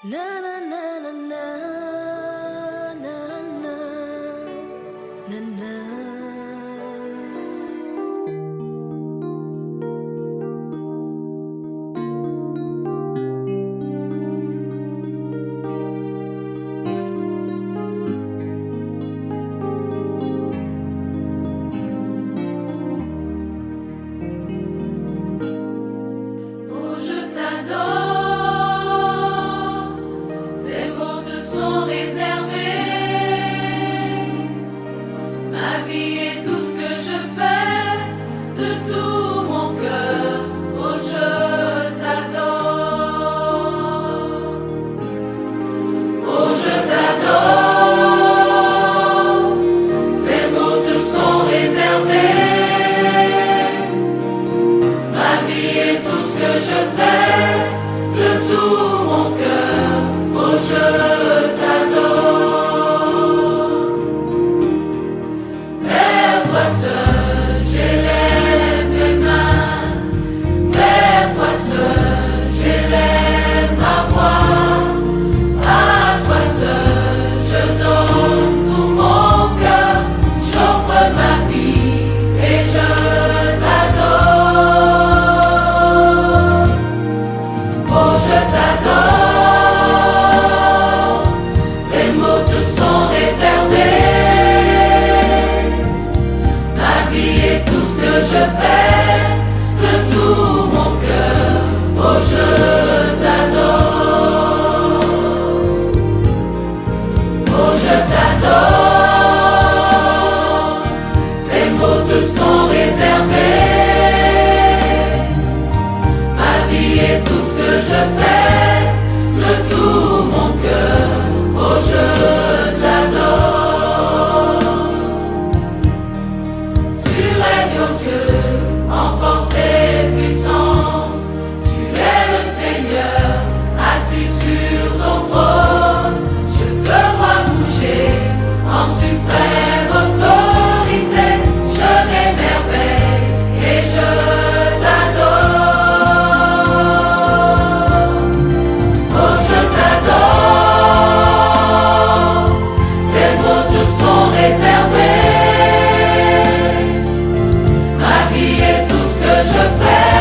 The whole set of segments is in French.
Na na na na na na na na na. Oh, je t'adore. Ces mots te sont réservés. Ma vie est tout ce que je fais de tout mon cœur. Oh, je t'adore. Oh, je t'adore. Ces mots te sont réservés. Ma vie est tout ce que je fais de tout mon cœur. Oh, je t'adore. Vers toi seul, j'élève mes mains. Vers toi seul, j'élève ma voix. À toi seul, je donne tout mon cœur. J'offre ma vie et je t'adore. Oh, je t'adore. Ces mots te sont réservés. Ma vie est tout ce que je fais de tout mon cœur. Oh, je t'adore. Oh, je t'adore. Ces mots te sont réservés. Ma vie est tout ce que je fais de tout mon cœur. Oh, je t'adore. Tu règnes, oh Dieu, en force et puissance. Tu es le Seigneur, assis sur ton trône. Je te vois bouger en suprême autorité. Je m'émerveille et je t'adore. Oh, je t'adore. Ces mots te sont réservés. Ma vie est tout ce que je fais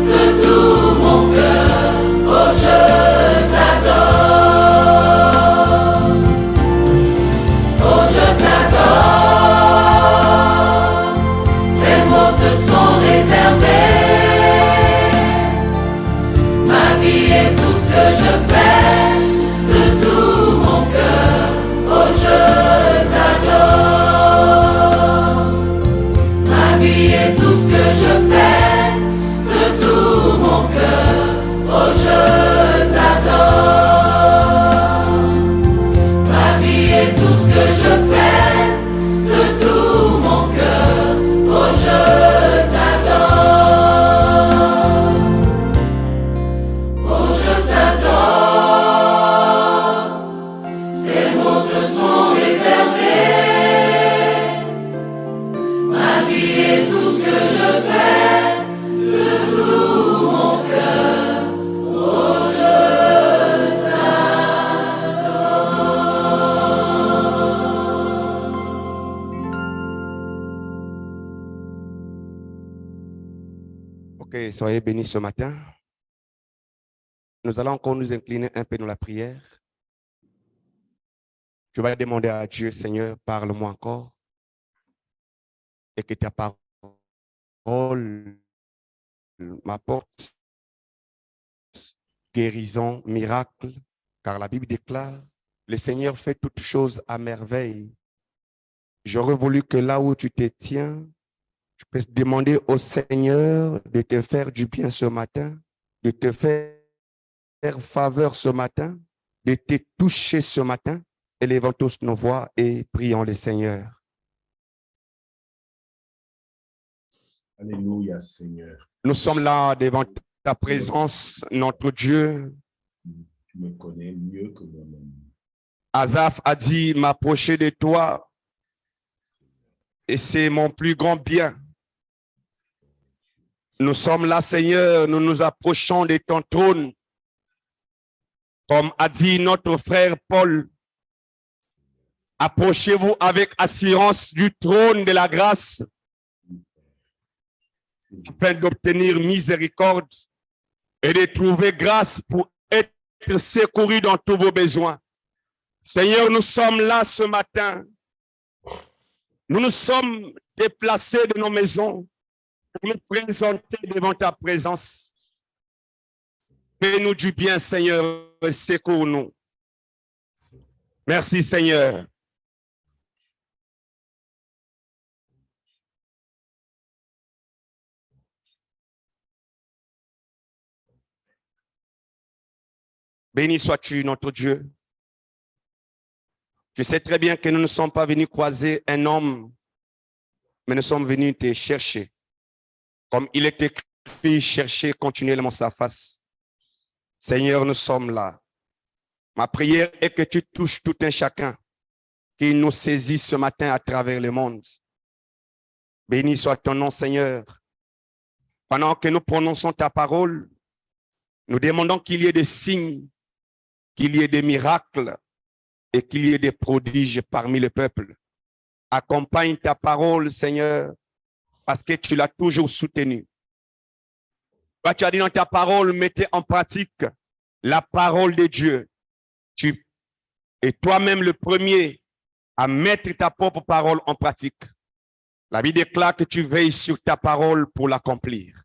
de tout mon cœur. Oh, je t'adore. Oh, je t'adore. Ces mots te sont réservés. Ma vie est tout ce que je fais de tout mon cœur. Oh, je t'adore. Ma vie est tout ce que je fais de tout mon cœur. Oh, je t'adore. Ma vie est tout ce que je fais de tout mon cœur. Oh, je t'adore. Oh, je t'adore. Ces mots te sont réservés. Ma vie est tout ce que je fais de tout mon cœur. Oh, je Ok, soyez bénis ce matin. Nous allons encore nous incliner un peu dans la prière. Je vais demander à Dieu, Seigneur, parle-moi encore et que ta parole m'apporte guérison, miracle, car la Bible déclare, le Seigneur fait toutes choses à merveille. J'aurais voulu que là où tu te tiens, tu puisses demander au Seigneur de te faire du bien ce matin, de te faire faveur ce matin, de te toucher ce matin. Élevons tous nos voix et prions le Seigneur. Alléluia, Seigneur. Nous sommes là devant ta présence, notre Dieu. Tu me connais mieux que moi-même. Asaph a dit, m'approcher de toi, et c'est mon plus grand bien. Nous sommes là, Seigneur, nous nous approchons de ton trône. Comme a dit notre frère Paul, approchez-vous avec assurance du trône de la grâce afin d'obtenir miséricorde et de trouver grâce pour être secouru dans tous vos besoins. Seigneur, nous sommes là ce matin. Nous nous sommes déplacés de nos maisons pour nous présenter devant ta présence. Fais-nous du bien, Seigneur, et secours-nous. Merci, Seigneur. Béni sois-tu, notre Dieu. Tu sais très bien que nous ne sommes pas venus croiser un homme, mais nous sommes venus te chercher. Comme il est écrit, chercher continuellement sa face. Seigneur, nous sommes là. Ma prière est que tu touches tout un chacun qui nous saisit ce matin à travers le monde. Béni soit ton nom, Seigneur. Pendant que nous prononçons ta parole, nous demandons qu'il y ait des signes, qu'il y ait des miracles et qu'il y ait des prodiges parmi le peuple. Accompagne ta parole, Seigneur, parce que tu l'as toujours soutenue. Toi, tu as dit dans ta parole, mettez en pratique la parole de Dieu. Tu es toi-même le premier à mettre ta propre parole en pratique. La Bible déclare que tu veilles sur ta parole pour l'accomplir.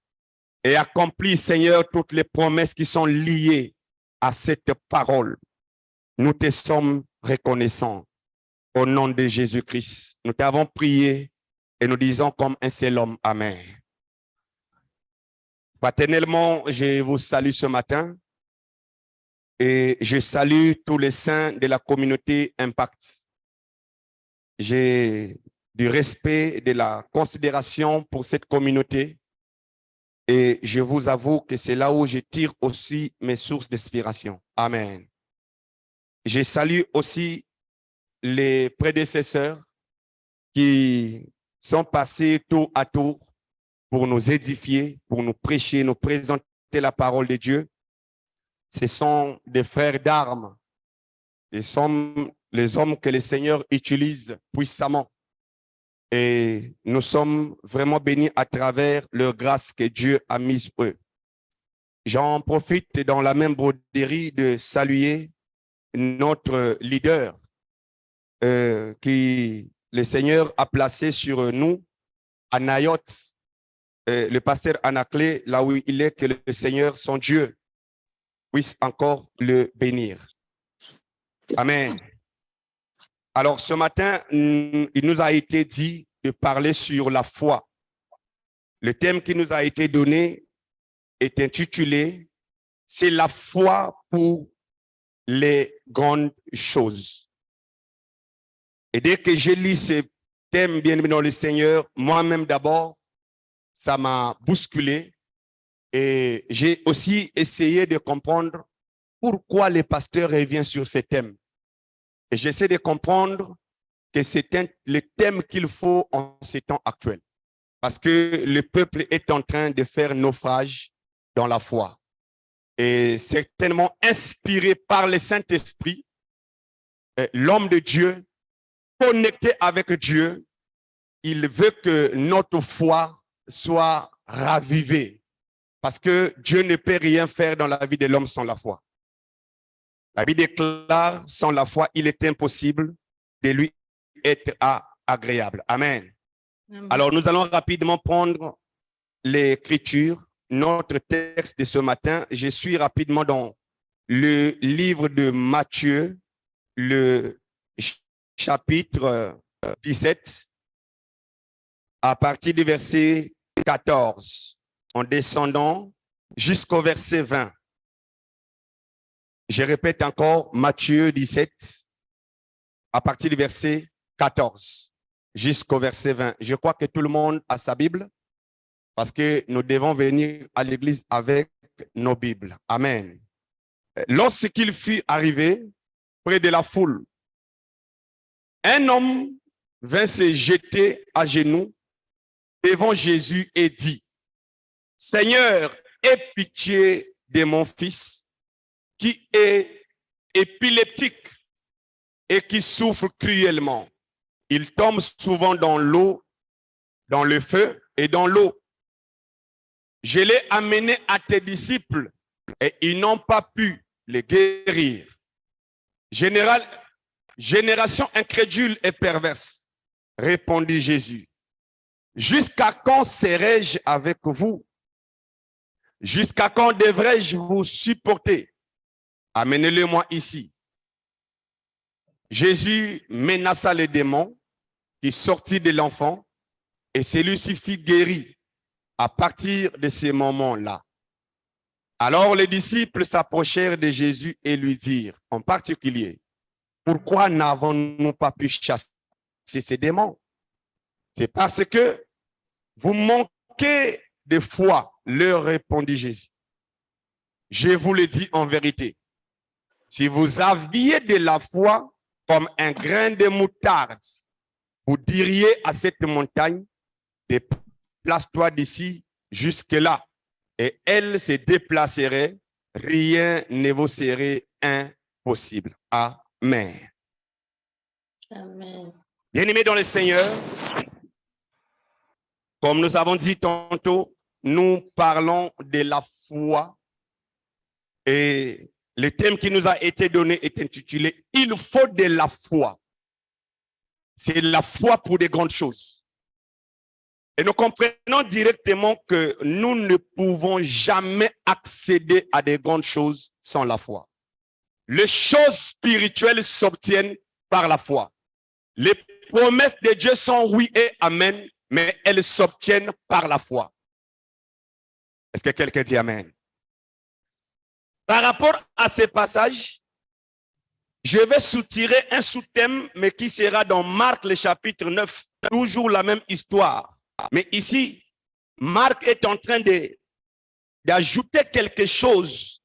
Et accomplis, Seigneur, toutes les promesses qui sont liées à cette parole. Nous te sommes reconnaissants au nom de Jésus-Christ. Nous t'avons prié et nous disons comme un seul homme, Amen. Fraternellement, je vous salue ce matin et je salue tous les saints de la communauté Impact. J'ai du respect et de la considération pour cette communauté et je vous avoue que c'est là où je tire aussi mes sources d'inspiration. Amen. Je salue aussi les prédécesseurs qui sont passés tour à tour pour nous édifier, pour nous prêcher, nous présenter la parole de Dieu. Ce sont des frères d'armes. Ce sont les hommes que le Seigneur utilise puissamment. Et nous sommes vraiment bénis à travers leur grâce que Dieu a mise sur eux. J'en profite dans la même broderie de saluer notre leader qui le Seigneur a placé sur nous à Nayot, le pasteur Anaclé, là où il est, que le Seigneur, son Dieu, puisse encore le bénir. Amen. Alors ce matin, il nous a été dit de parler sur la foi. Le thème qui nous a été donné est intitulé « C'est la foi pour les grandes choses ». Et dès que j'ai lu ce thème, bien aimé dans le Seigneur, moi-même d'abord, ça m'a bousculé et j'ai aussi essayé de comprendre pourquoi les pasteurs reviennent sur ce thème. Et j'essaie de comprendre que c'est le thème qu'il faut en ces temps actuels. Parce que le peuple est en train de faire naufrage dans la foi. Et certainement inspiré par le Saint-Esprit, l'homme de Dieu, connecté avec Dieu, il veut que notre foi soit ravivée. Parce que Dieu ne peut rien faire dans la vie de l'homme sans la foi. La Bible déclare, sans la foi, il est impossible de lui être agréable. Amen. Amen. Alors, nous allons rapidement prendre l'écriture, notre texte de ce matin. Je suis rapidement dans le livre de Matthieu, le chapitre 17, à partir du verset 14, en descendant jusqu'au verset 20. Je répète encore, Matthieu 17, à partir du verset 14 jusqu'au verset 20. Je crois que tout le monde a sa Bible parce que nous devons venir à l'église avec nos Bibles. Amen. Lorsqu'il fut arrivé près de la foule, un homme vint se jeter à genoux devant Jésus et dit, « Seigneur, aie pitié de mon fils qui est épileptique et qui souffre cruellement. Il tombe souvent dans l'eau, dans le feu et dans l'eau. Je l'ai amené à tes disciples et ils n'ont pas pu les guérir. Génération incrédule et perverse, répondit Jésus. Jusqu'à quand serai-je avec vous? Jusqu'à quand devrais-je vous supporter? Amenez-le-moi ici. Jésus menaça les démons qui sortirent de l'enfant et celui-ci fut guéri à partir de ce moment-là. Alors les disciples s'approchèrent de Jésus et lui dirent, en particulier, pourquoi n'avons-nous pas pu chasser ces démons? C'est parce que vous manquez de foi, leur répondit Jésus. Je vous le dis en vérité, si vous aviez de la foi comme un grain de moutarde, vous diriez à cette montagne, déplace-toi d'ici jusque-là, et elle se déplacerait, rien ne vous serait impossible. Amen. Amen. Bien-aimés dans le Seigneur, comme nous avons dit tantôt, nous parlons de la foi et le thème qui nous a été donné est intitulé « Il faut de la foi ». C'est la foi pour des grandes choses. Et nous comprenons directement que nous ne pouvons jamais accéder à des grandes choses sans la foi. Les choses spirituelles s'obtiennent par la foi. Les promesses de Dieu sont oui et amen, mais elles s'obtiennent par la foi. Est-ce que quelqu'un dit amen? Par rapport à ces passages, je vais soutirer un sous-thème, mais qui sera dans Marc, le chapitre 9, toujours la même histoire. Mais ici, Marc est en train d'ajouter quelque chose.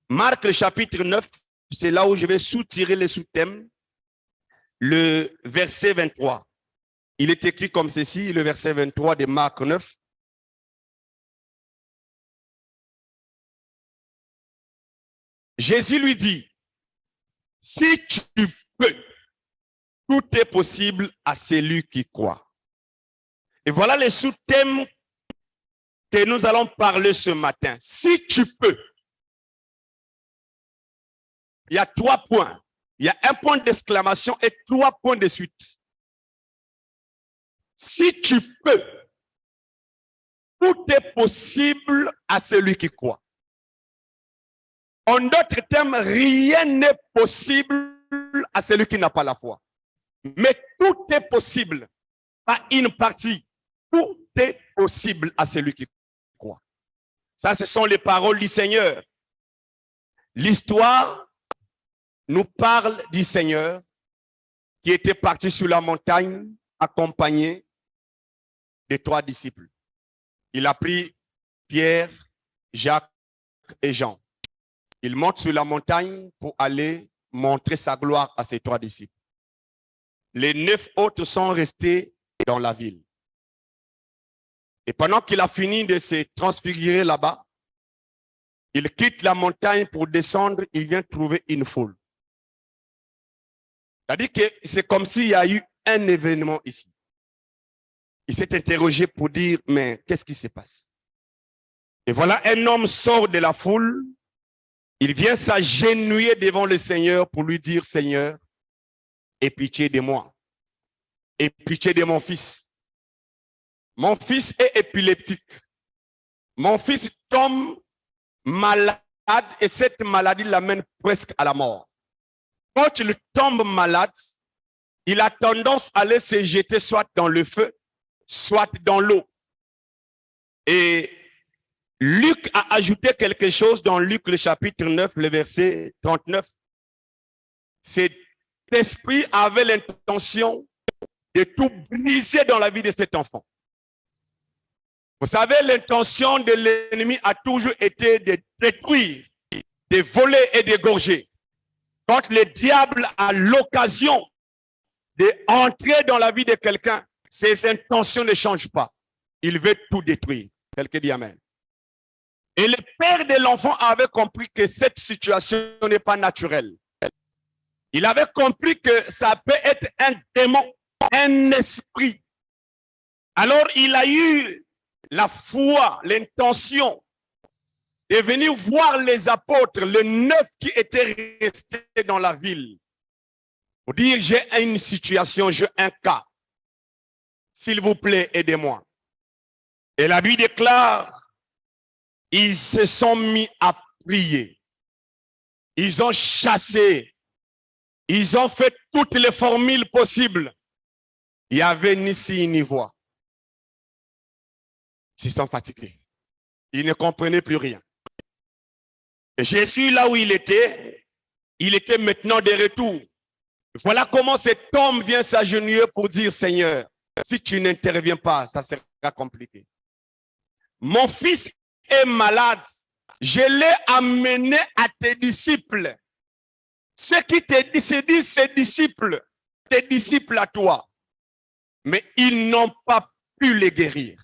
Marc, le chapitre 9, c'est là où je vais soutirer le sous-thème, le verset 23. Il est écrit comme ceci, le verset 23 de Marc 9. Jésus lui dit, si tu peux, tout est possible à celui qui croit. Et voilà les sous-thèmes que nous allons parler ce matin. Si tu peux. Il y a 3 points. Il y a un point d'exclamation et 3 points de suite. Si tu peux, tout est possible à celui qui croit. En d'autres termes, rien n'est possible à celui qui n'a pas la foi. Mais tout est possible, pas une partie. Tout est possible à celui qui croit. Ça, ce sont les paroles du Seigneur. L'histoire nous parle du Seigneur qui était parti sur la montagne accompagné des 3 disciples. Il a pris Pierre, Jacques et Jean. Il monte sur la montagne pour aller montrer sa gloire à ses 3 disciples. Les 9 autres sont restés dans la ville. Et pendant qu'il a fini de se transfigurer là-bas, il quitte la montagne pour descendre, il vient trouver une foule. C'est-à-dire que c'est comme s'il y a eu un événement ici. Il s'est interrogé pour dire, mais qu'est-ce qui se passe? Et voilà, un homme sort de la foule, il vient s'agenouiller devant le Seigneur pour lui dire, Seigneur, aie pitié de moi, aie pitié de mon fils. Mon fils est épileptique. Mon fils tombe malade et cette maladie l'amène presque à la mort. Quand il tombe malade, il a tendance à aller se jeter soit dans le feu, soit dans l'eau. Et Luc a ajouté quelque chose dans Luc le chapitre 9, le verset 39. Cet esprit avait l'intention de tout briser dans la vie de cet enfant. Vous savez, l'intention de l'ennemi a toujours été de détruire, de voler et d'égorger. Quand le diable a l'occasion d'entrer dans la vie de quelqu'un, ses intentions ne changent pas. Il veut tout détruire. Quelqu'un dit amen. Et le père de l'enfant avait compris que cette situation n'est pas naturelle. Il avait compris que ça peut être un démon, un esprit. Alors il a eu la foi, l'intention de venir voir les apôtres, les 9 qui étaient restés dans la ville, pour dire, j'ai une situation, j'ai un cas. S'il vous plaît, aidez-moi. Et la Bible déclare, ils se sont mis à prier. Ils ont chassé. Ils ont fait toutes les formules possibles. Il n'y avait ni ci ni voix. Ils sont fatigués. Ils ne comprenaient plus rien. Et Jésus, là où il était maintenant de retour. Voilà comment cet homme vient s'agenouiller pour dire, Seigneur, si tu n'interviens pas, ça sera compliqué. Mon fils est malade. Je l'ai amené à tes disciples. Ceux qui te disent, ces disciples, tes disciples à toi. Mais ils n'ont pas pu les guérir.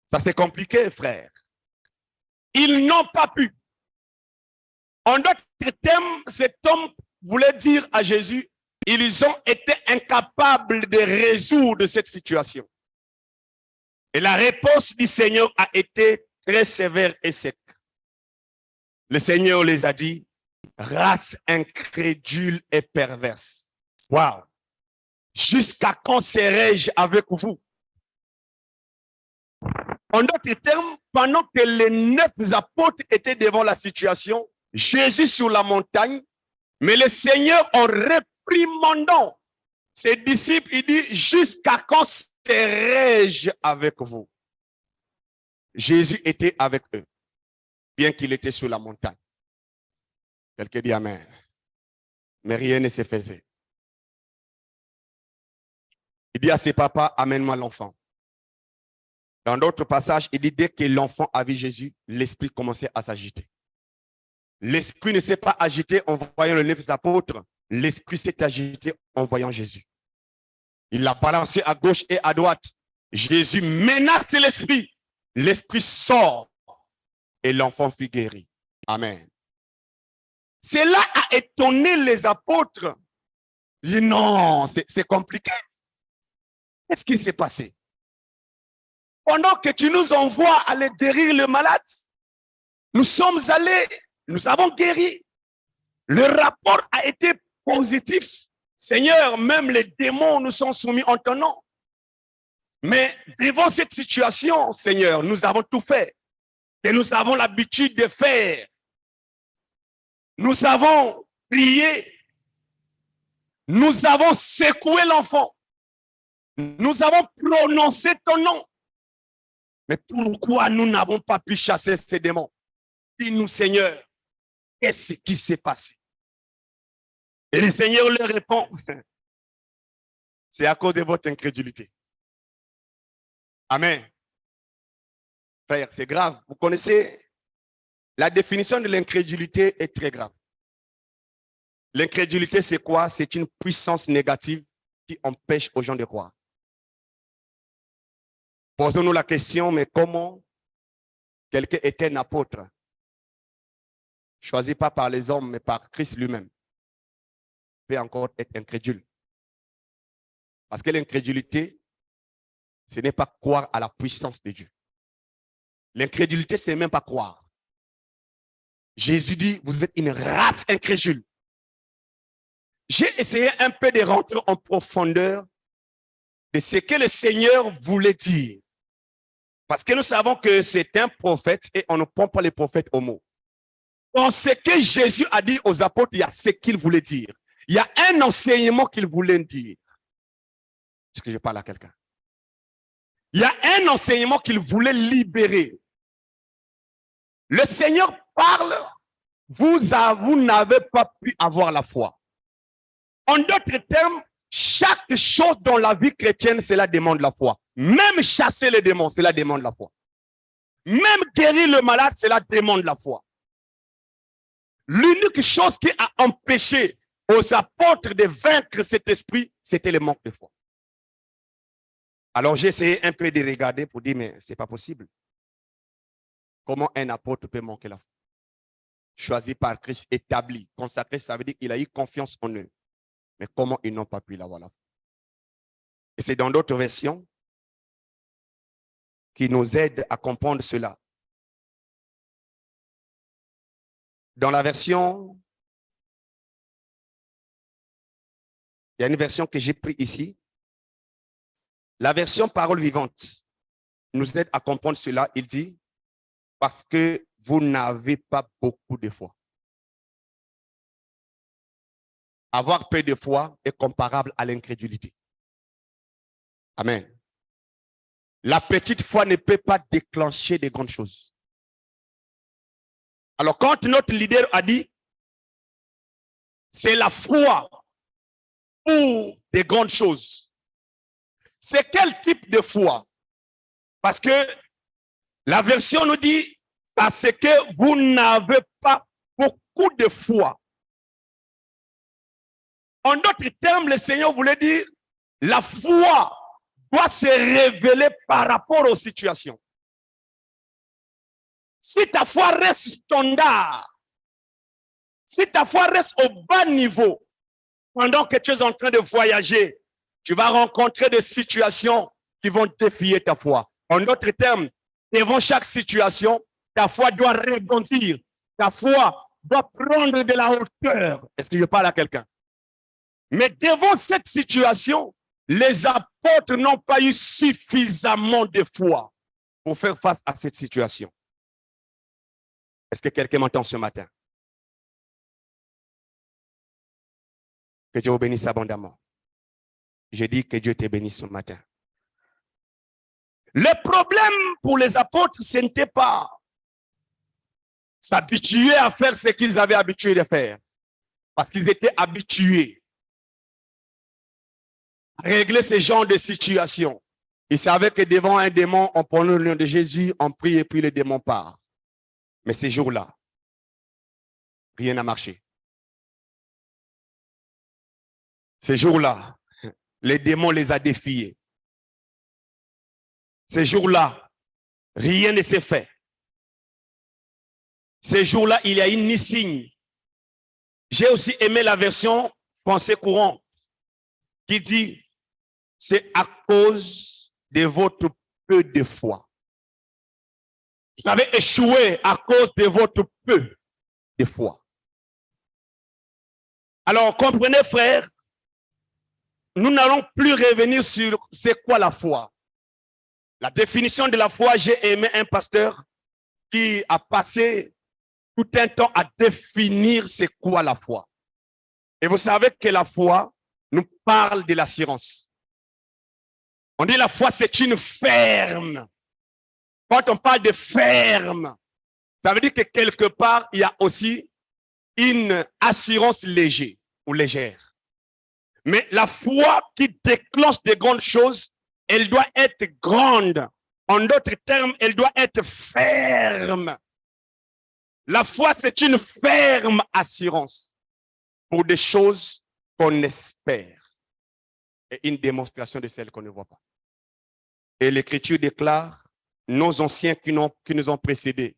Ça c'est compliqué, frère. Ils n'ont pas pu. En d'autres termes, cet homme voulait dire à Jésus, ils ont été incapables de résoudre cette situation. Et la réponse du Seigneur a été très sévère et sec. Le Seigneur les a dit, race incrédule et perverse. Waouh! Jusqu'à quand serai-je avec vous? En d'autres termes, pendant que les 9 apôtres étaient devant la situation, Jésus sur la montagne, mais le Seigneur en réprimandant ses disciples, il dit, jusqu'à quand serai-je avec vous? Jésus était avec eux, bien qu'il était sur la montagne. Quelqu'un dit Amen. Mais rien ne se faisait. Il dit à ses papas, amène-moi l'enfant. Dans d'autres passages, il dit, dès que l'enfant a vu Jésus, l'esprit commençait à s'agiter. L'esprit ne s'est pas agité en voyant les 9 apôtres. L'esprit s'est agité en voyant Jésus. Il l'a balancé à gauche et à droite. Jésus menace l'esprit. L'esprit sort et l'enfant fut guéri. Amen. Cela a étonné les apôtres. Ils disent non, c'est compliqué. Qu'est-ce qui s'est passé? Pendant que tu nous envoies aller guérir le malade, nous sommes allés, nous avons guéri. Le rapport a été positif. Seigneur, même les démons nous sont soumis en ton nom. Mais devant cette situation, Seigneur, nous avons tout fait. Et nous avons l'habitude de faire. Nous avons prié. Nous avons secoué l'enfant. Nous avons prononcé ton nom. Mais pourquoi nous n'avons pas pu chasser ces démons? Dis-nous, Seigneur, qu'est-ce qui s'est passé? Et le Seigneur leur répond, c'est à cause de votre incrédulité. Amen. Frère, c'est grave. Vous connaissez, la définition de l'incrédulité est très grave. L'incrédulité, c'est quoi? C'est une puissance négative qui empêche aux gens de croire. Posons-nous la question, mais comment quelqu'un est un apôtre, choisi pas par les hommes, mais par Christ lui-même, peut encore être incrédule? Parce que l'incrédulité, ce n'est pas croire à la puissance de Dieu. L'incrédulité, ce n'est même pas croire. Jésus dit, vous êtes une race incrédule. J'ai essayé un peu de rentrer en profondeur de ce que le Seigneur voulait dire. Parce que nous savons que c'est un prophète et on ne prend pas les prophètes au mot. Dans ce que Jésus a dit aux apôtres, il y a ce qu'il voulait dire. Il y a un enseignement qu'il voulait dire. Est-ce que je parle à quelqu'un? Il y a un enseignement qu'il voulait libérer. Le Seigneur parle, vous n'avez pas pu avoir la foi. En d'autres termes, chaque chose dans la vie chrétienne, cela demande la foi. Même chasser les démons, cela demande la foi. Même guérir le malade, cela demande la foi. L'unique chose qui a empêché aux apôtres de vaincre cet esprit, c'était le manque de foi. Alors j'ai essayé un peu de regarder pour dire, mais ce n'est pas possible. Comment un apôtre peut manquer la foi? Choisi par Christ, établi, consacré, ça veut dire qu'il a eu confiance en eux. Mais comment ils n'ont pas pu l'avoir la foi? Et c'est dans d'autres versions qui nous aident à comprendre cela. Dans la version, il y a une version que j'ai prise ici. La version parole vivante nous aide à comprendre cela. Il dit, parce que vous n'avez pas beaucoup de foi. Avoir peu de foi est comparable à l'incrédulité. Amen. La petite foi ne peut pas déclencher de grandes choses. Alors, quand notre leader a dit, c'est la foi pour des grandes choses, c'est quel type de foi? Parce que la version nous dit, parce que vous n'avez pas beaucoup de foi. En d'autres termes, le Seigneur voulait dire, la foi doit se révéler par rapport aux situations. Si ta foi reste standard, si ta foi reste au bas niveau, pendant que tu es en train de voyager, tu vas rencontrer des situations qui vont défier ta foi. En d'autres termes, devant chaque situation, ta foi doit rebondir. Ta foi doit prendre de la hauteur. Est-ce que je parle à quelqu'un? Mais devant cette situation, les apôtres n'ont pas eu suffisamment de foi pour faire face à cette situation. Est-ce que quelqu'un m'entend ce matin? Que Dieu vous bénisse abondamment. J'ai dit que Dieu te bénisse ce matin. Le problème pour les apôtres, ce n'était pas s'habituer à faire ce qu'ils avaient habitué de faire. Parce qu'ils étaient habitués à régler ce genre de situation. Ils savaient que devant un démon, on prenait le nom de Jésus, on prie et puis le démon part. Mais ces jours-là, rien n'a marché. Ces jours-là, les démons les a défiés. Ces jours-là, rien ne s'est fait. Ces jours-là, il y a eu ni signe. J'ai aussi aimé la version français courant qui dit, c'est à cause de votre peu de foi. Vous avez échoué à cause de votre peu de foi. Alors, comprenez, frères, nous n'allons plus revenir sur c'est quoi la foi. La définition de la foi, j'ai aimé un pasteur qui a passé tout un temps à définir c'est quoi la foi. Et vous savez que la foi nous parle de l'assurance. On dit la foi, c'est une ferme. Quand on parle de ferme, ça veut dire que quelque part, il y a aussi une assurance légère ou légère. Mais la foi qui déclenche des grandes choses, elle doit être grande. En d'autres termes, elle doit être ferme. La foi, c'est une ferme assurance pour des choses qu'on espère et une démonstration de celles qu'on ne voit pas. Et l'Écriture déclare, nos anciens qui nous ont précédés,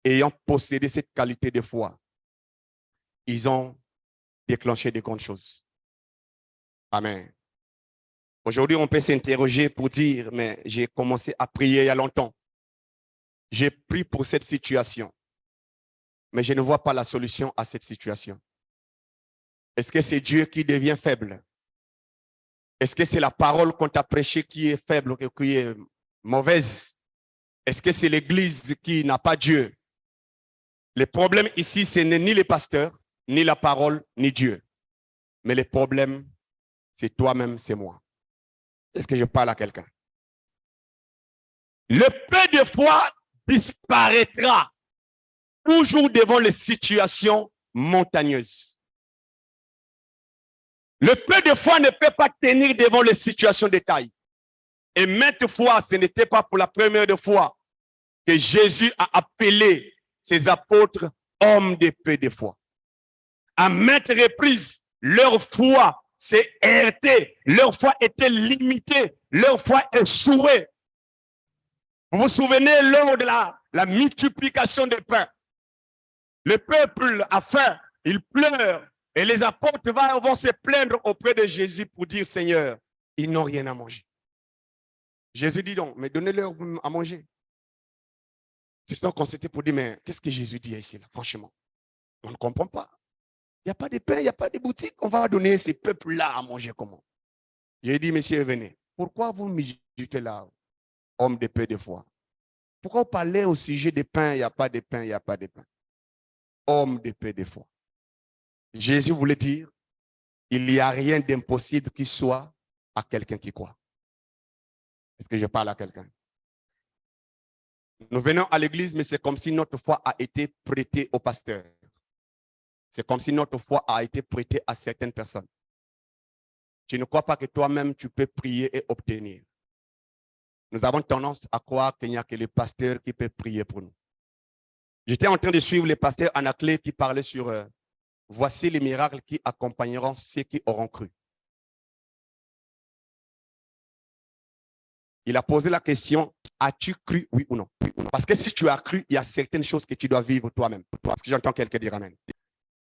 ayant possédé cette qualité de foi, ils ont déclenché de grandes choses. Amen. Aujourd'hui, on peut s'interroger pour dire, mais j'ai commencé à prier il y a longtemps. J'ai prié pour cette situation, mais je ne vois pas la solution à cette situation. Est-ce que c'est Dieu qui devient faible? Est-ce que c'est la parole qu'on t'a prêchée qui est faible, qui est mauvaise? Est-ce que c'est l'Église qui n'a pas Dieu? Le problème ici, ce n'est ni les pasteurs, ni la parole, ni Dieu. Mais le problème, c'est toi-même, c'est moi. Est-ce que je parle à quelqu'un? Le peu de foi disparaîtra toujours devant les situations montagneuses. Le peu de foi ne peut pas tenir devant les situations de taille. Et maintes fois, ce n'était pas pour la première fois que Jésus a appelé ses apôtres hommes de peu de foi. À maintes reprises, leur foi s'est heurtée, leur foi était limitée, leur foi échouée. Vous vous souvenez lors de la multiplication des pains, le peuple a faim, il pleure, et les apôtres vont se plaindre auprès de Jésus pour dire, Seigneur, ils n'ont rien à manger. Jésus dit donc, mais donnez-leur à manger. C'est ça qu'on s'était pour dire, mais qu'est-ce que Jésus dit ici, là, franchement? On ne comprend pas. Il n'y a pas de pain, il n'y a pas de boutique. On va donner ces peuples-là à manger comment? J'ai dit, messieurs, venez. Pourquoi vous m'écoutez là, homme de peu de foi? Pourquoi vous parlez au sujet des pains, il n'y a pas de pain, il n'y a pas de pain? Homme de peu de foi. Jésus voulait dire, il n'y a rien d'impossible qui soit à quelqu'un qui croit. Est-ce que je parle à quelqu'un? Nous venons à l'église, mais c'est comme si notre foi a été prêtée au pasteur. C'est comme si notre foi a été prêtée à certaines personnes. Tu ne crois pas que toi-même, tu peux prier et obtenir. Nous avons tendance à croire qu'il n'y a que le pasteur qui peut prier pour nous. J'étais en train de suivre le pasteur Anaclé qui parlait sur voici les miracles qui accompagneront ceux qui auront cru. Il a posé la question, as-tu cru, oui ou non? Parce que si tu as cru, il y a certaines choses que tu dois vivre toi-même. Parce que j'entends quelqu'un dire amen.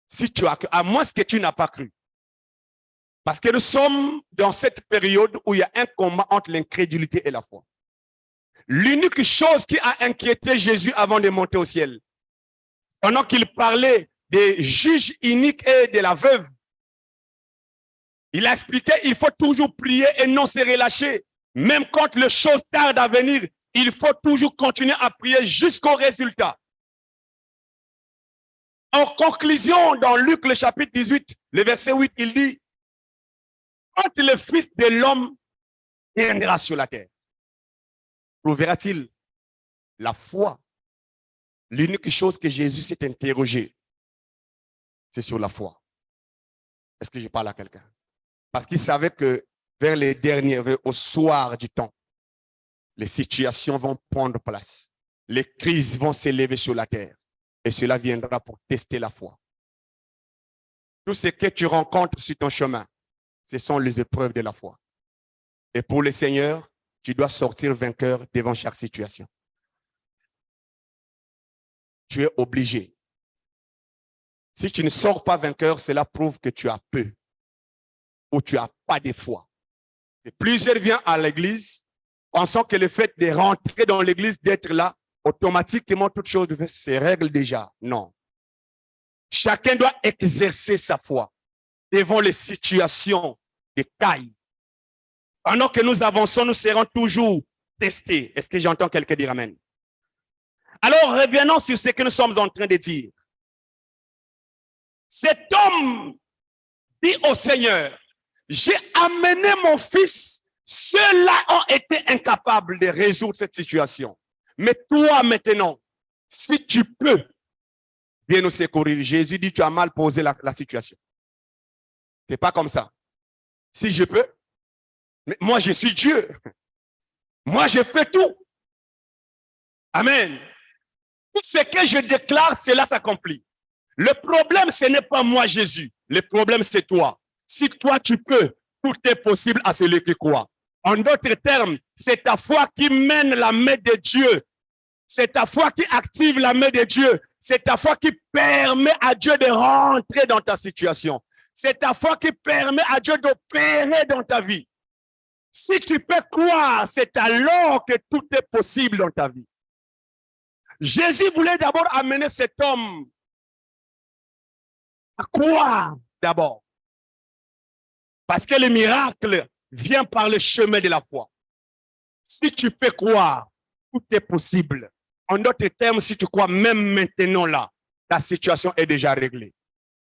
Si tu as cru, à moins que tu n'as pas cru. Parce que nous sommes dans cette période où il y a un combat entre l'incrédulité et la foi. L'unique chose qui a inquiété Jésus avant de monter au ciel, pendant qu'il parlait des juges iniques et de la veuve, il a expliqué qu'il faut toujours prier et non se relâcher. Même quand les choses tardent à venir, il faut toujours continuer à prier jusqu'au résultat. En conclusion, dans Luc, le chapitre 18, le verset 8, il dit, quand le Fils de l'homme viendra sur la terre, trouvera-t-il la foi? L'unique chose que Jésus s'est interrogé, c'est sur la foi. Est-ce que je parle à quelqu'un? Parce qu'il savait que vers les derniers, au soir du temps, les situations vont prendre place. Les crises vont s'élever sur la terre. Et cela viendra pour tester la foi. Tout ce que tu rencontres sur ton chemin, ce sont les épreuves de la foi. Et pour le Seigneur, tu dois sortir vainqueur devant chaque situation. Tu es obligé. Si tu ne sors pas vainqueur, cela prouve que tu as peu ou tu n'as pas de foi. Et plusieurs viennent à l'église pensant que le fait de rentrer dans l'église, d'être là, automatiquement, toute chose se règle déjà. Non. Chacun doit exercer sa foi devant les situations de caille. Pendant que nous avançons, nous serons toujours testés. Est-ce que j'entends quelqu'un dire amen? Alors, revenons sur ce que nous sommes en train de dire. Cet homme dit au Seigneur, j'ai amené mon fils, ceux-là ont été incapables de résoudre cette situation. Mais toi maintenant, si tu peux, viens nous secourir. Jésus dit, tu as mal posé la situation. Ce n'est pas comme ça. Si je peux, mais moi je suis Dieu. Moi je peux tout. Amen. Tout ce que je déclare, cela s'accomplit. Le problème, ce n'est pas moi Jésus. Le problème, c'est toi. Si toi tu peux, tout est possible à celui qui croit. En d'autres termes, c'est ta foi qui mène la main de Dieu. C'est ta foi qui active la main de Dieu. C'est ta foi qui permet à Dieu de rentrer dans ta situation. C'est ta foi qui permet à Dieu d'opérer dans ta vie. Si tu peux croire, c'est alors que tout est possible dans ta vie. Jésus voulait d'abord amener cet homme à croire d'abord. Parce que le miracle vient par le chemin de la foi. Si tu peux croire, tout est possible. En d'autres termes, si tu crois même maintenant là, ta situation est déjà réglée.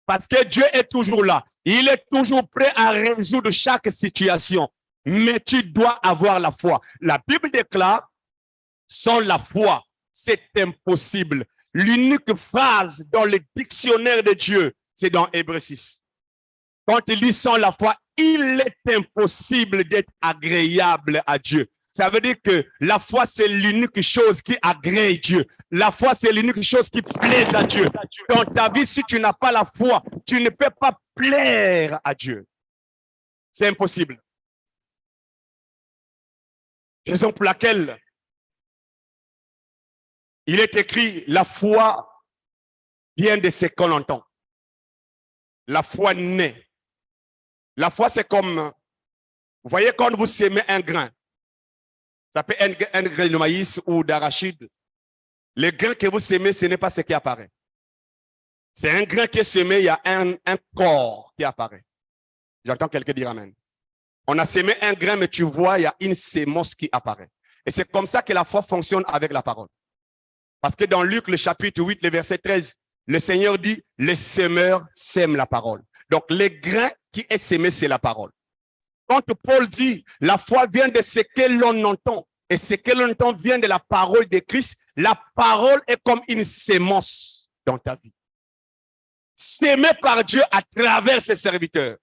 Parce que Dieu est toujours là. Il est toujours prêt à résoudre chaque situation. Mais tu dois avoir la foi. La Bible déclare, sans la foi, c'est impossible. L'unique phrase dans le dictionnaire de Dieu, c'est dans Hébreux 6. Quand il dit sans la foi, il est impossible d'être agréable à Dieu. Ça veut dire que la foi, c'est l'unique chose qui agrée Dieu. La foi, c'est l'unique chose qui plaise à Dieu. Dans ta vie, si tu n'as pas la foi, tu ne peux pas plaire à Dieu. C'est impossible. Raison pour laquelle Il est écrit, la foi vient de ce qu'on entend. La foi naît. La foi, c'est comme, vous voyez, quand vous sémez un grain, ça peut être un grain de maïs ou d'arachide. Le grain que vous sémez, ce n'est pas ce qui apparaît. C'est un grain qui est semé, il y a un corps qui apparaît. J'entends quelqu'un dire amen. On a semé un grain, mais tu vois, il y a une sémence qui apparaît. Et c'est comme ça que la foi fonctionne avec la parole. Parce que dans Luc, le chapitre 8, le verset 13, le Seigneur dit, les semeurs sèment la parole. Donc, le grain qui est semé, c'est la parole. Quand Paul dit, la foi vient de ce que l'on entend, et ce que l'on entend vient de la parole de Christ, la parole est comme une sémence dans ta vie. Sémée par Dieu à travers ses serviteurs.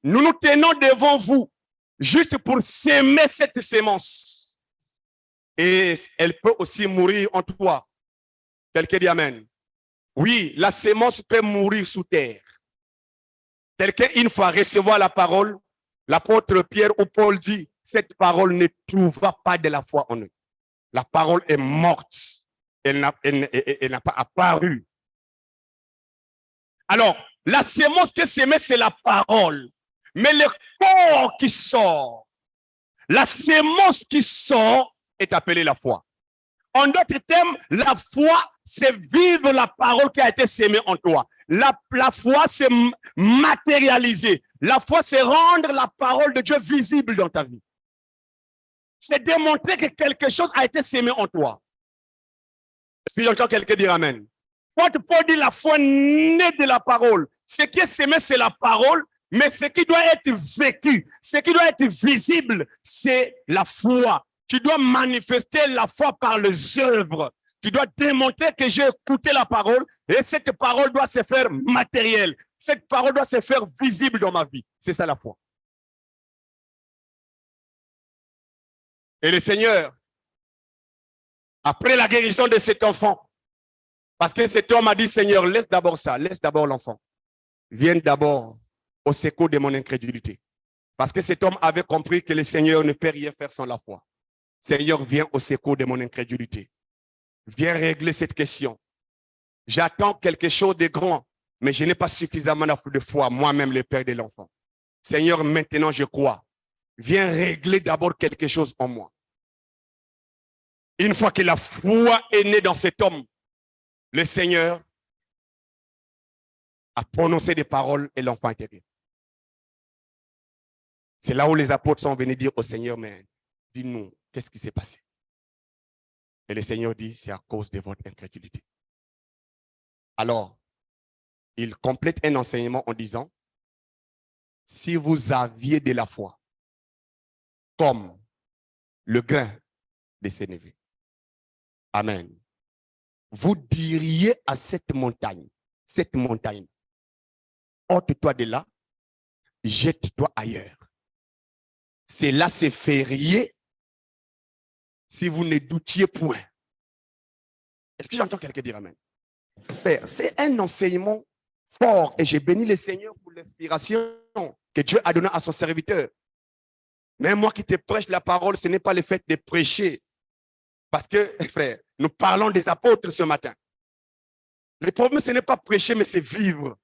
Nous nous tenons devant vous, juste pour s'aimer cette sémence. Et elle peut aussi mourir en toi. Quelqu'un dit amen. Oui, la sémence peut mourir sous terre. Quelqu'un, une fois recevoir la parole, l'apôtre Pierre ou Paul dit, cette parole ne trouva pas de la foi en eux. La parole est morte. Elle n'a pas apparu. Alors, la sémence qui est sémée, c'est la parole. Mais le corps qui sort, la sémence qui sort est appelée la foi. En d'autres termes, la foi, c'est vivre la parole qui a été sémée en toi. La foi, c'est matérialiser. La foi, c'est rendre la parole de Dieu visible dans ta vie. C'est démontrer que quelque chose a été sémé en toi. Est-ce que j'entends quelqu'un dire amen? Quand Paul dit la foi naît de la parole, ce qui est sémé, c'est la parole, mais ce qui doit être vécu, ce qui doit être visible, c'est la foi. Tu dois manifester la foi par les œuvres. Tu dois démontrer que j'ai écouté la parole et cette parole doit se faire matérielle. Cette parole doit se faire visible dans ma vie. C'est ça la foi. Et le Seigneur, après la guérison de cet enfant, parce que cet homme a dit, Seigneur, laisse d'abord ça, laisse d'abord l'enfant. Viens d'abord au secours de mon incrédulité. Parce que cet homme avait compris que le Seigneur ne peut rien faire sans la foi. Seigneur, viens au secours de mon incrédulité. Viens régler cette question. J'attends quelque chose de grand, mais je n'ai pas suffisamment de foi, moi-même le père de l'enfant. Seigneur, maintenant je crois. Viens régler d'abord quelque chose en moi. Une fois que la foi est née dans cet homme, le Seigneur a prononcé des paroles et l'enfant est guéri. C'est là où les apôtres sont venus dire au Seigneur, mais dis-nous, qu'est-ce qui s'est passé? Et le Seigneur dit, c'est à cause de votre incrédulité. Alors, il complète un enseignement en disant, si vous aviez de la foi, comme le grain de sénévé, amen, vous diriez à cette montagne, ôte-toi de là, jette-toi ailleurs. Cela se ferait si vous ne doutiez point. Est-ce que j'entends quelqu'un dire amen? Père, c'est un enseignement fort et j'ai béni le Seigneur pour l'inspiration que Dieu a donnée à son serviteur. Mais moi qui te prêche la parole, ce n'est pas le fait de prêcher. Parce que, frère, nous parlons des apôtres ce matin. Le problème, ce n'est pas prêcher, mais c'est vivre.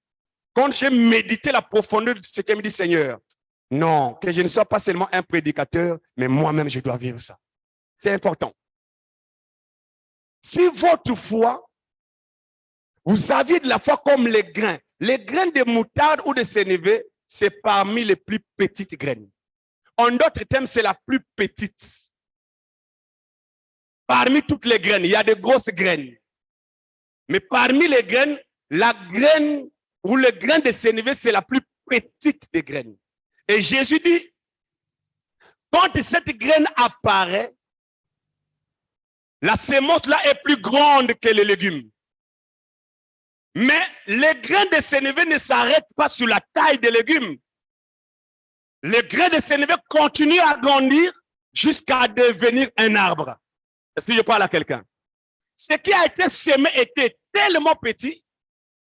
Quand j'ai médité la profondeur de ce que me dit Seigneur, non, que je ne sois pas seulement un prédicateur, mais moi-même, je dois vivre ça. C'est important. Si votre foi, vous aviez de la foi comme les grains de moutarde ou de sénévé, c'est parmi les plus petites graines. En d'autres termes, c'est la plus petite. Parmi toutes les graines, il y a de grosses graines. Mais parmi les graines, la graine ou le grain de sénévé, c'est la plus petite des graines. Et Jésus dit, quand cette graine apparaît, la sémence là est plus grande que les légumes. Mais les grains de sénévé ne s'arrêtent pas sur la taille des légumes. Les grains de sénévé continuent à grandir jusqu'à devenir un arbre. Est-ce que je parle à quelqu'un? Ce qui a été semé était tellement petit,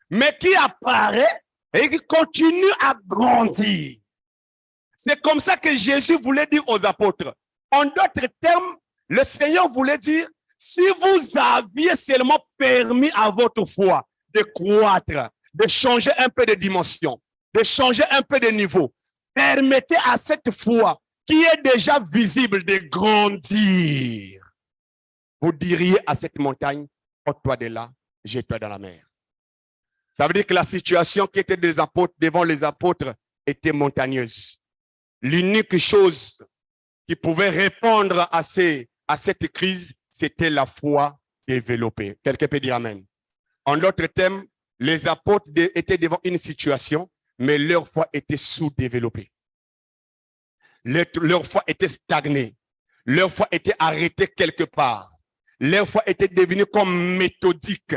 mais qui apparaît et qui continue à grandir. C'est comme ça que Jésus voulait dire aux apôtres. En d'autres termes, le Seigneur voulait dire, si vous aviez seulement permis à votre foi de croître, de changer un peu de dimension, de changer un peu de niveau, permettez à cette foi qui est déjà visible de grandir. Vous diriez à cette montagne, ôte-toi de là, jette-toi dans la mer. Ça veut dire que la situation qui était des apôtres, devant les apôtres était montagneuse. L'unique chose qui pouvait répondre à cette crise, c'était la foi développée. Quelqu'un peut dire amen. En d'autres termes, les apôtres étaient devant une situation, mais leur foi était sous-développée. Leur foi était stagnée. Leur foi était arrêtée quelque part. Leur foi était devenue comme méthodique.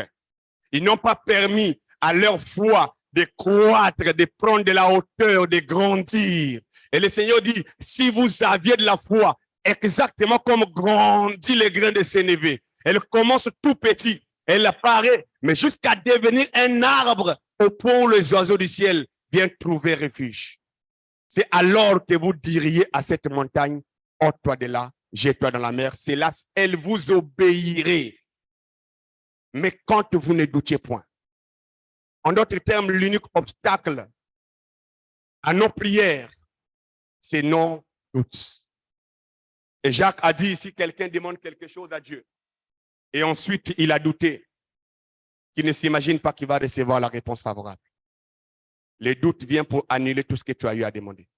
Ils n'ont pas permis à leur foi de croître, de prendre de la hauteur, de grandir. Et le Seigneur dit, si vous aviez de la foi, exactement comme grandit le grain de sénévé, elle commence tout petit, elle apparaît, mais jusqu'à devenir un arbre au point où les oiseaux du ciel viennent trouver refuge. C'est alors que vous diriez à cette montagne, ôte-toi de là, jette-toi dans la mer. C'est là, elle vous obéirait. Mais quand vous ne doutiez point. En d'autres termes, l'unique obstacle à nos prières, c'est non doute. Et Jacques a dit, si quelqu'un demande quelque chose à Dieu, et ensuite il a douté, qu'il ne s'imagine pas qu'il va recevoir la réponse favorable. Les doutes viennent pour annuler tout ce que tu as eu à demander.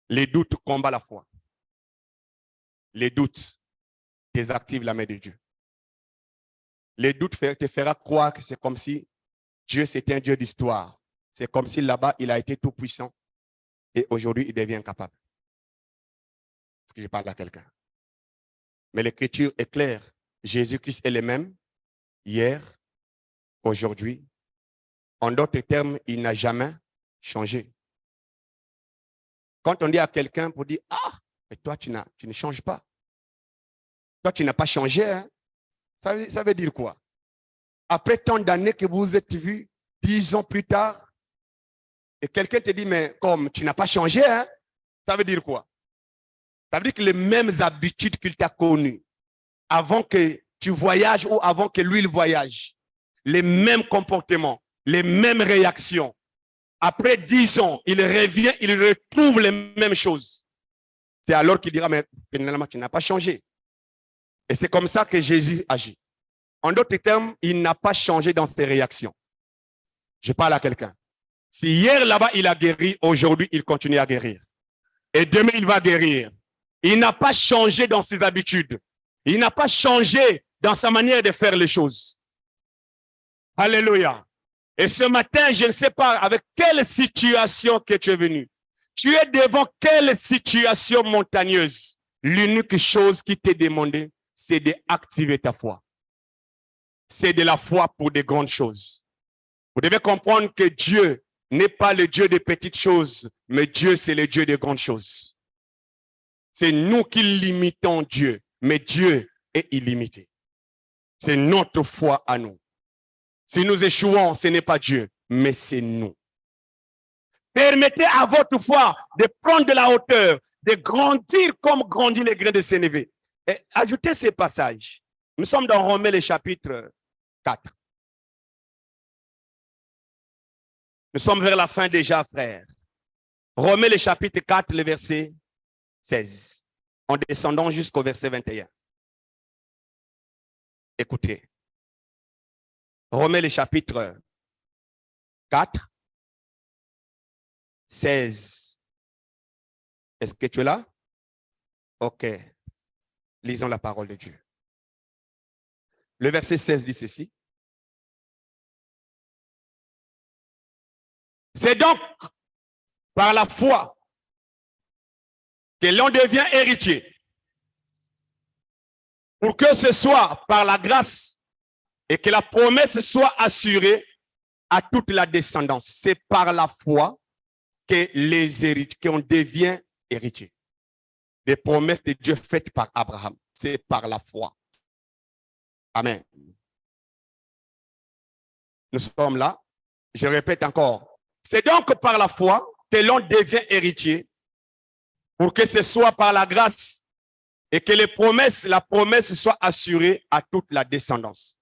Les doutes combattent la foi. Les doutes désactivent la main de Dieu. Les doutes te feront croire que c'est comme si Dieu c'était un Dieu d'histoire. C'est comme si là-bas il a été tout puissant et aujourd'hui il devient incapable. Est-ce que je parle à quelqu'un? Mais l'écriture est claire. Jésus-Christ est le même hier, aujourd'hui. En d'autres termes, il n'a jamais changé. Quand on dit à quelqu'un pour dire, ah, mais toi tu ne changes pas. Toi tu n'as pas changé, hein? Ça veut dire quoi? Après tant d'années que vous êtes vus, 10 ans plus tard, et quelqu'un te dit, mais comme tu n'as pas changé, hein? Ça veut dire quoi? Ça veut dire que les mêmes habitudes qu'il t'a connues, avant que tu voyages ou avant que lui il voyage, les mêmes comportements, les mêmes réactions. Après 10 ans, il revient, il retrouve les mêmes choses. C'est alors qu'il dira, mais finalement, tu n'as pas changé. Et c'est comme ça que Jésus agit. En d'autres termes, il n'a pas changé dans ses réactions. Je parle à quelqu'un. Si hier là-bas, il a guéri, aujourd'hui, il continue à guérir. Et demain, il va guérir. Il n'a pas changé dans ses habitudes. Il n'a pas changé dans sa manière de faire les choses. Alléluia. Et ce matin, je ne sais pas avec quelle situation que tu es venu. Tu es devant quelle situation montagneuse. L'unique chose qui t'est demandée, c'est d'activer ta foi. C'est de la foi pour de grandes choses. Vous devez comprendre que Dieu n'est pas le Dieu des petites choses, mais Dieu, c'est le Dieu des grandes choses. C'est nous qui limitons Dieu, mais Dieu est illimité. C'est notre foi à nous. Si nous échouons, ce n'est pas Dieu, mais c'est nous. Permettez à votre foi de prendre de la hauteur, de grandir comme grandit les grains de sénévé. Et ajoutez ces passages. Nous sommes dans Romains le chapitre 4. Nous sommes vers la fin déjà, frères. Romains le chapitre 4, le verset 16. En descendant jusqu'au verset 21. Écoutez. Romains le chapitre 4, 16. Est-ce que tu es là? Ok. Lisons la parole de Dieu. Le verset 16 dit ceci. C'est donc par la foi que l'on devient héritier. Pour que ce soit par la grâce et que la promesse soit assurée à toute la descendance. C'est par la foi que les héritiers, qu'on devient héritier. Des promesses de Dieu faites par Abraham. C'est par la foi. Amen. Nous sommes là. Je répète encore. C'est donc par la foi que l'on devient héritier pour que ce soit par la grâce et que la promesse soit assurée à toute la descendance.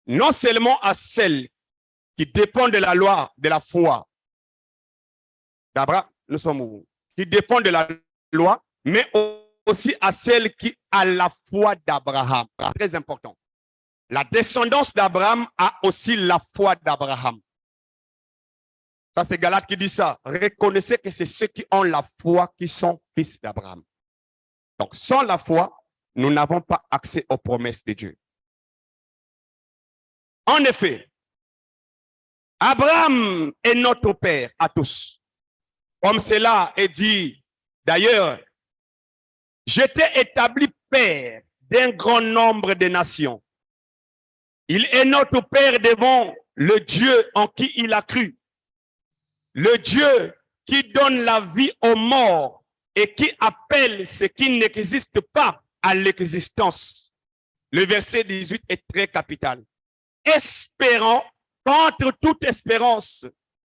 Non seulement à celles qui dépendent de la loi, de la foi d'Abraham, nous sommes où? Qui dépendent de la loi, mais aussi à celles qui a la foi d'Abraham. Très important. La descendance d'Abraham a aussi la foi d'Abraham. Ça, c'est Galate qui dit ça. Reconnaissez que c'est ceux qui ont la foi qui sont fils d'Abraham. Donc, sans la foi, nous n'avons pas accès aux promesses de Dieu. En effet, Abraham est notre père à tous. Comme cela est dit, d'ailleurs, j'étais établi père d'un grand nombre de nations. Il est notre père devant le Dieu en qui il a cru. Le Dieu qui donne la vie aux morts et qui appelle ce qui n'existe pas à l'existence. Le verset 18 est très capital. Espérant contre toute espérance,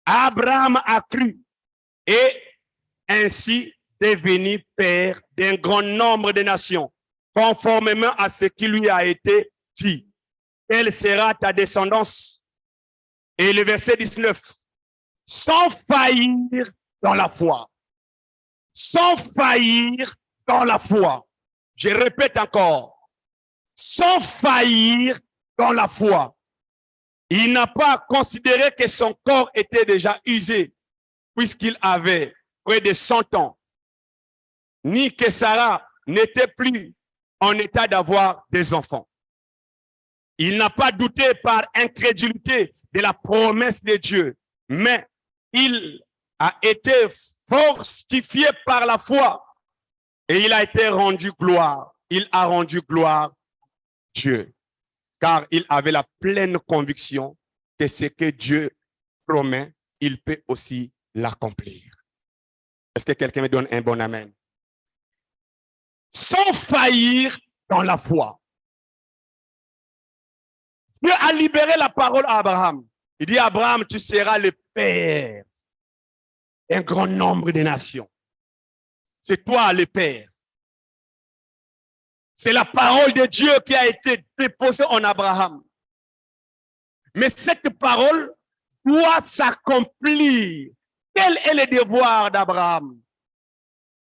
Abraham a cru et ainsi devenu père d'un grand nombre de nations, conformément à ce qui lui a été dit. Quelle sera ta descendance? Et le verset 19, sans faillir dans la foi. Sans faillir dans la foi. Je répète encore, sans faillir dans la foi. Il n'a pas considéré que son corps était déjà usé, puisqu'il avait près de 100 ans, ni que Sarah n'était plus en état d'avoir des enfants. Il n'a pas douté par incrédulité de la promesse de Dieu, mais il a été fortifié par la foi et il a été rendu gloire. Il a rendu gloire à Dieu, car il avait la pleine conviction que ce que Dieu promet, il peut aussi l'accomplir. Est-ce que quelqu'un me donne un bon amen? Sans faillir dans la foi. Dieu a libéré la parole à Abraham. Il dit, Abraham, tu seras le père d'un grand nombre de nations. C'est toi le père. C'est la parole de Dieu qui a été déposée en Abraham. Mais cette parole doit s'accomplir. Quel est le devoir d'Abraham?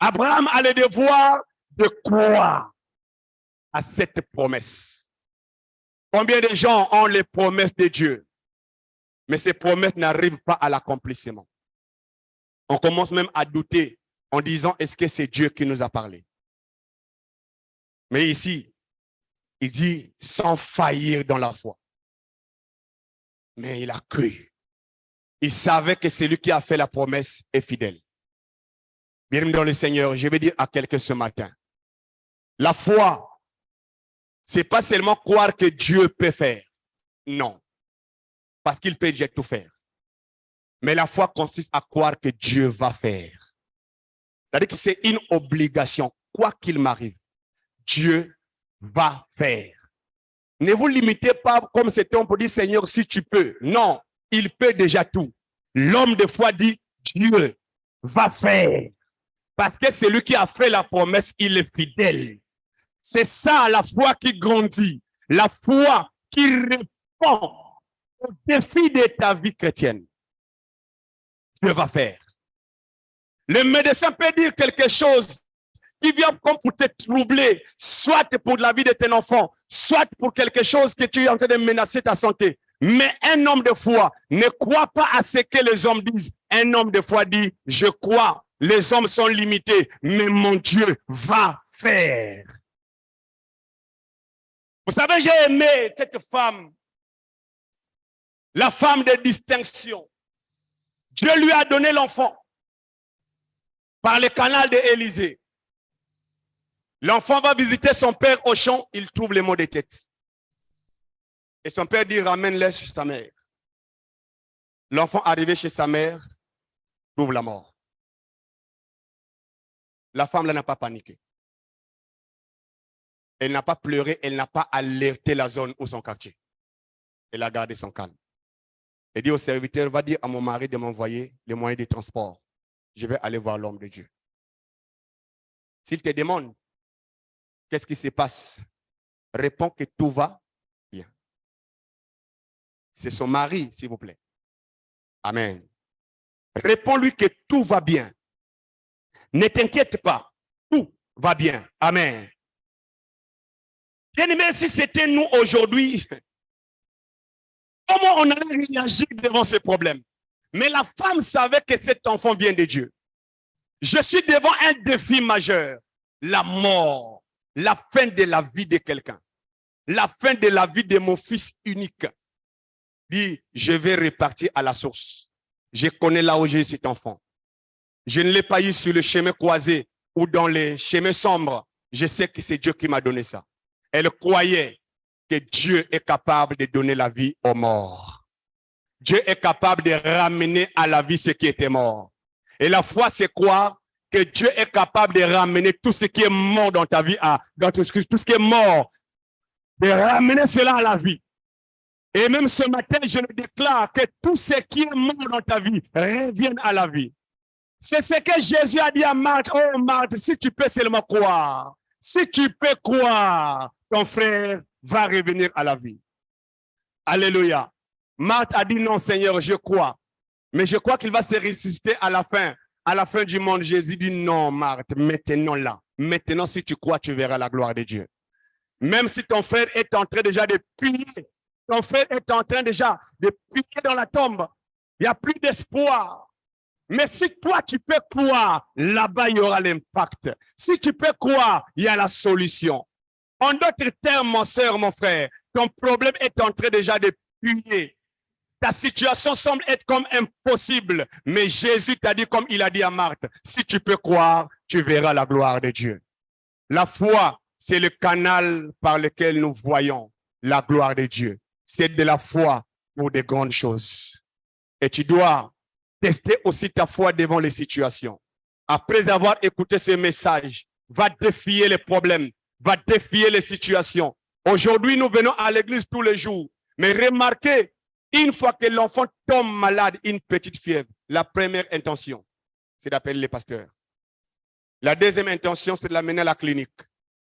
Abraham a le devoir de croire à cette promesse. Combien de gens ont les promesses de Dieu, mais ces promesses n'arrivent pas à l'accomplissement? On commence même à douter en disant, est-ce que c'est Dieu qui nous a parlé? Mais ici, il dit, sans faillir dans la foi. Mais il a cru. Il savait que celui qui a fait la promesse est fidèle. Bien dans le Seigneur, je vais dire à quelqu'un ce matin, la foi, c'est pas seulement croire que Dieu peut faire. Non. Parce qu'il peut déjà tout faire. Mais la foi consiste à croire que Dieu va faire. C'est-à-dire que c'est une obligation. Quoi qu'il m'arrive, Dieu va faire. Ne vous limitez pas comme c'était on peut dire, Seigneur, si tu peux. Non, il peut déjà tout. L'homme de foi dit, Dieu va faire. Parce que celui qui a fait la promesse, il est fidèle. C'est ça la foi qui grandit. La foi qui répond au défi de ta vie chrétienne. Dieu va faire. Le médecin peut dire quelque chose qui vient comme pour te troubler, soit pour la vie de ton enfant, soit pour quelque chose que tu es en train de menacer ta santé. Mais un homme de foi ne croit pas à ce que les hommes disent. Un homme de foi dit, je crois, les hommes sont limités, mais mon Dieu va faire. Vous savez, j'ai aimé cette femme, la femme de distinction. Dieu lui a donné l'enfant par le canal d'Élysée. L'enfant va visiter son père au champ, il trouve les maux de tête. Et son père dit, ramène-le chez sa mère. L'enfant arrivé chez sa mère, trouve la mort. La femme là n'a pas paniqué. Elle n'a pas pleuré, elle n'a pas alerté la zone ou son quartier. Elle a gardé son calme. Elle dit au serviteur, va dire à mon mari de m'envoyer les moyens de transport. Je vais aller voir l'homme de Dieu. S'il te demande, Qu'est-ce qui se passe? Réponds que tout va bien. C'est son mari, s'il vous plaît. Amen. Réponds-lui que tout va bien. Ne t'inquiète pas. Tout va bien. Amen. Bien-aimé, si c'était nous aujourd'hui, comment on allait réagir devant ce problème? Mais la femme savait que cet enfant vient de Dieu. Je suis devant un défi majeur. La mort. La fin de la vie de quelqu'un. La fin de la vie de mon fils unique. Dit, je vais repartir à la source. Je connais là où j'ai eu cet enfant. Je ne l'ai pas eu sur le chemin croisé ou dans les chemins sombres. Je sais que c'est Dieu qui m'a donné ça. Elle croyait que Dieu est capable de donner la vie aux morts. Dieu est capable de ramener à la vie ce qui était mort. Et la foi, c'est croire que Dieu est capable de ramener tout ce qui est mort dans ta vie, dans tout ce qui est mort, de ramener cela à la vie. Et même ce matin, je le déclare que tout ce qui est mort dans ta vie revienne à la vie. C'est ce que Jésus a dit à Marthe. Oh Marthe, si tu peux seulement croire, si tu peux croire, ton frère va revenir à la vie. Alléluia. Marthe a dit non Seigneur, je crois. Mais je crois qu'il va se ressusciter à la fin du monde. Jésus dit non Marthe, maintenant là. Maintenant si tu crois, tu verras la gloire de Dieu. Même si ton frère est en train déjà de prier, ton frère est en train déjà de prier dans la tombe, il n'y a plus d'espoir. Mais si toi, tu peux croire, là-bas, il y aura l'impact. Si tu peux croire, il y a la solution. En d'autres termes, mon soeur, mon frère, ton problème est en train déjà de puer. Ta situation semble être comme impossible. Mais Jésus t'a dit, comme il a dit à Marthe, si tu peux croire, tu verras la gloire de Dieu. La foi, c'est le canal par lequel nous voyons la gloire de Dieu. C'est de la foi pour de grandes choses. Et tu dois tester aussi ta foi devant les situations. Après avoir écouté ce message, va défier les problèmes, va défier les situations. Aujourd'hui, nous venons à l'église tous les jours. Mais remarquez, une fois que l'enfant tombe malade, une petite fièvre, la première intention, c'est d'appeler les pasteurs. La deuxième intention, c'est de l'amener à la clinique.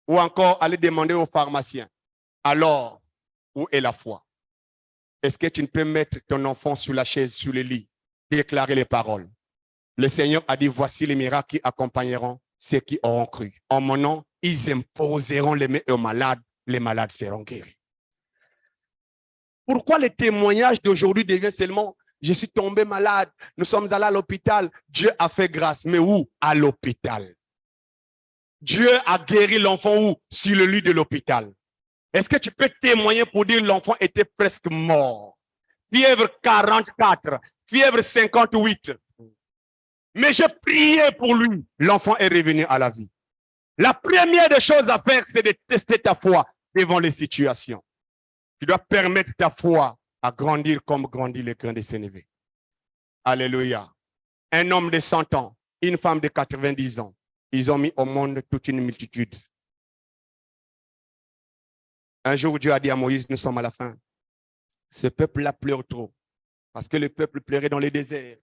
Ou encore aller demander au pharmacien. Alors, où est la foi? Est-ce que tu ne peux mettre ton enfant sur la chaise, sur le lit, déclarer les paroles? Le Seigneur a dit, voici les miracles qui accompagneront ceux qui auront cru. En mon nom, ils imposeront les mains aux malades, les malades seront guéris. Pourquoi le témoignage d'aujourd'hui devient seulement, je suis tombé malade, nous sommes allés à l'hôpital, Dieu a fait grâce, mais où? À l'hôpital. Dieu a guéri l'enfant où? Sur le lit de l'hôpital. Est-ce que tu peux témoigner pour dire l'enfant était presque mort? Fièvre 44, fièvre 58. Mais je priais pour lui. L'enfant est revenu à la vie. La première des choses à faire, c'est de tester ta foi devant les situations. Tu dois permettre ta foi à grandir comme grandit le grain de sénévé. Alléluia. Un homme de 100 ans, une femme de 90 ans. Ils ont mis au monde toute une multitude. Un jour, Dieu a dit à Moïse, nous sommes à la fin. Ce peuple-là pleure trop. Parce que le peuple pleurait dans les déserts.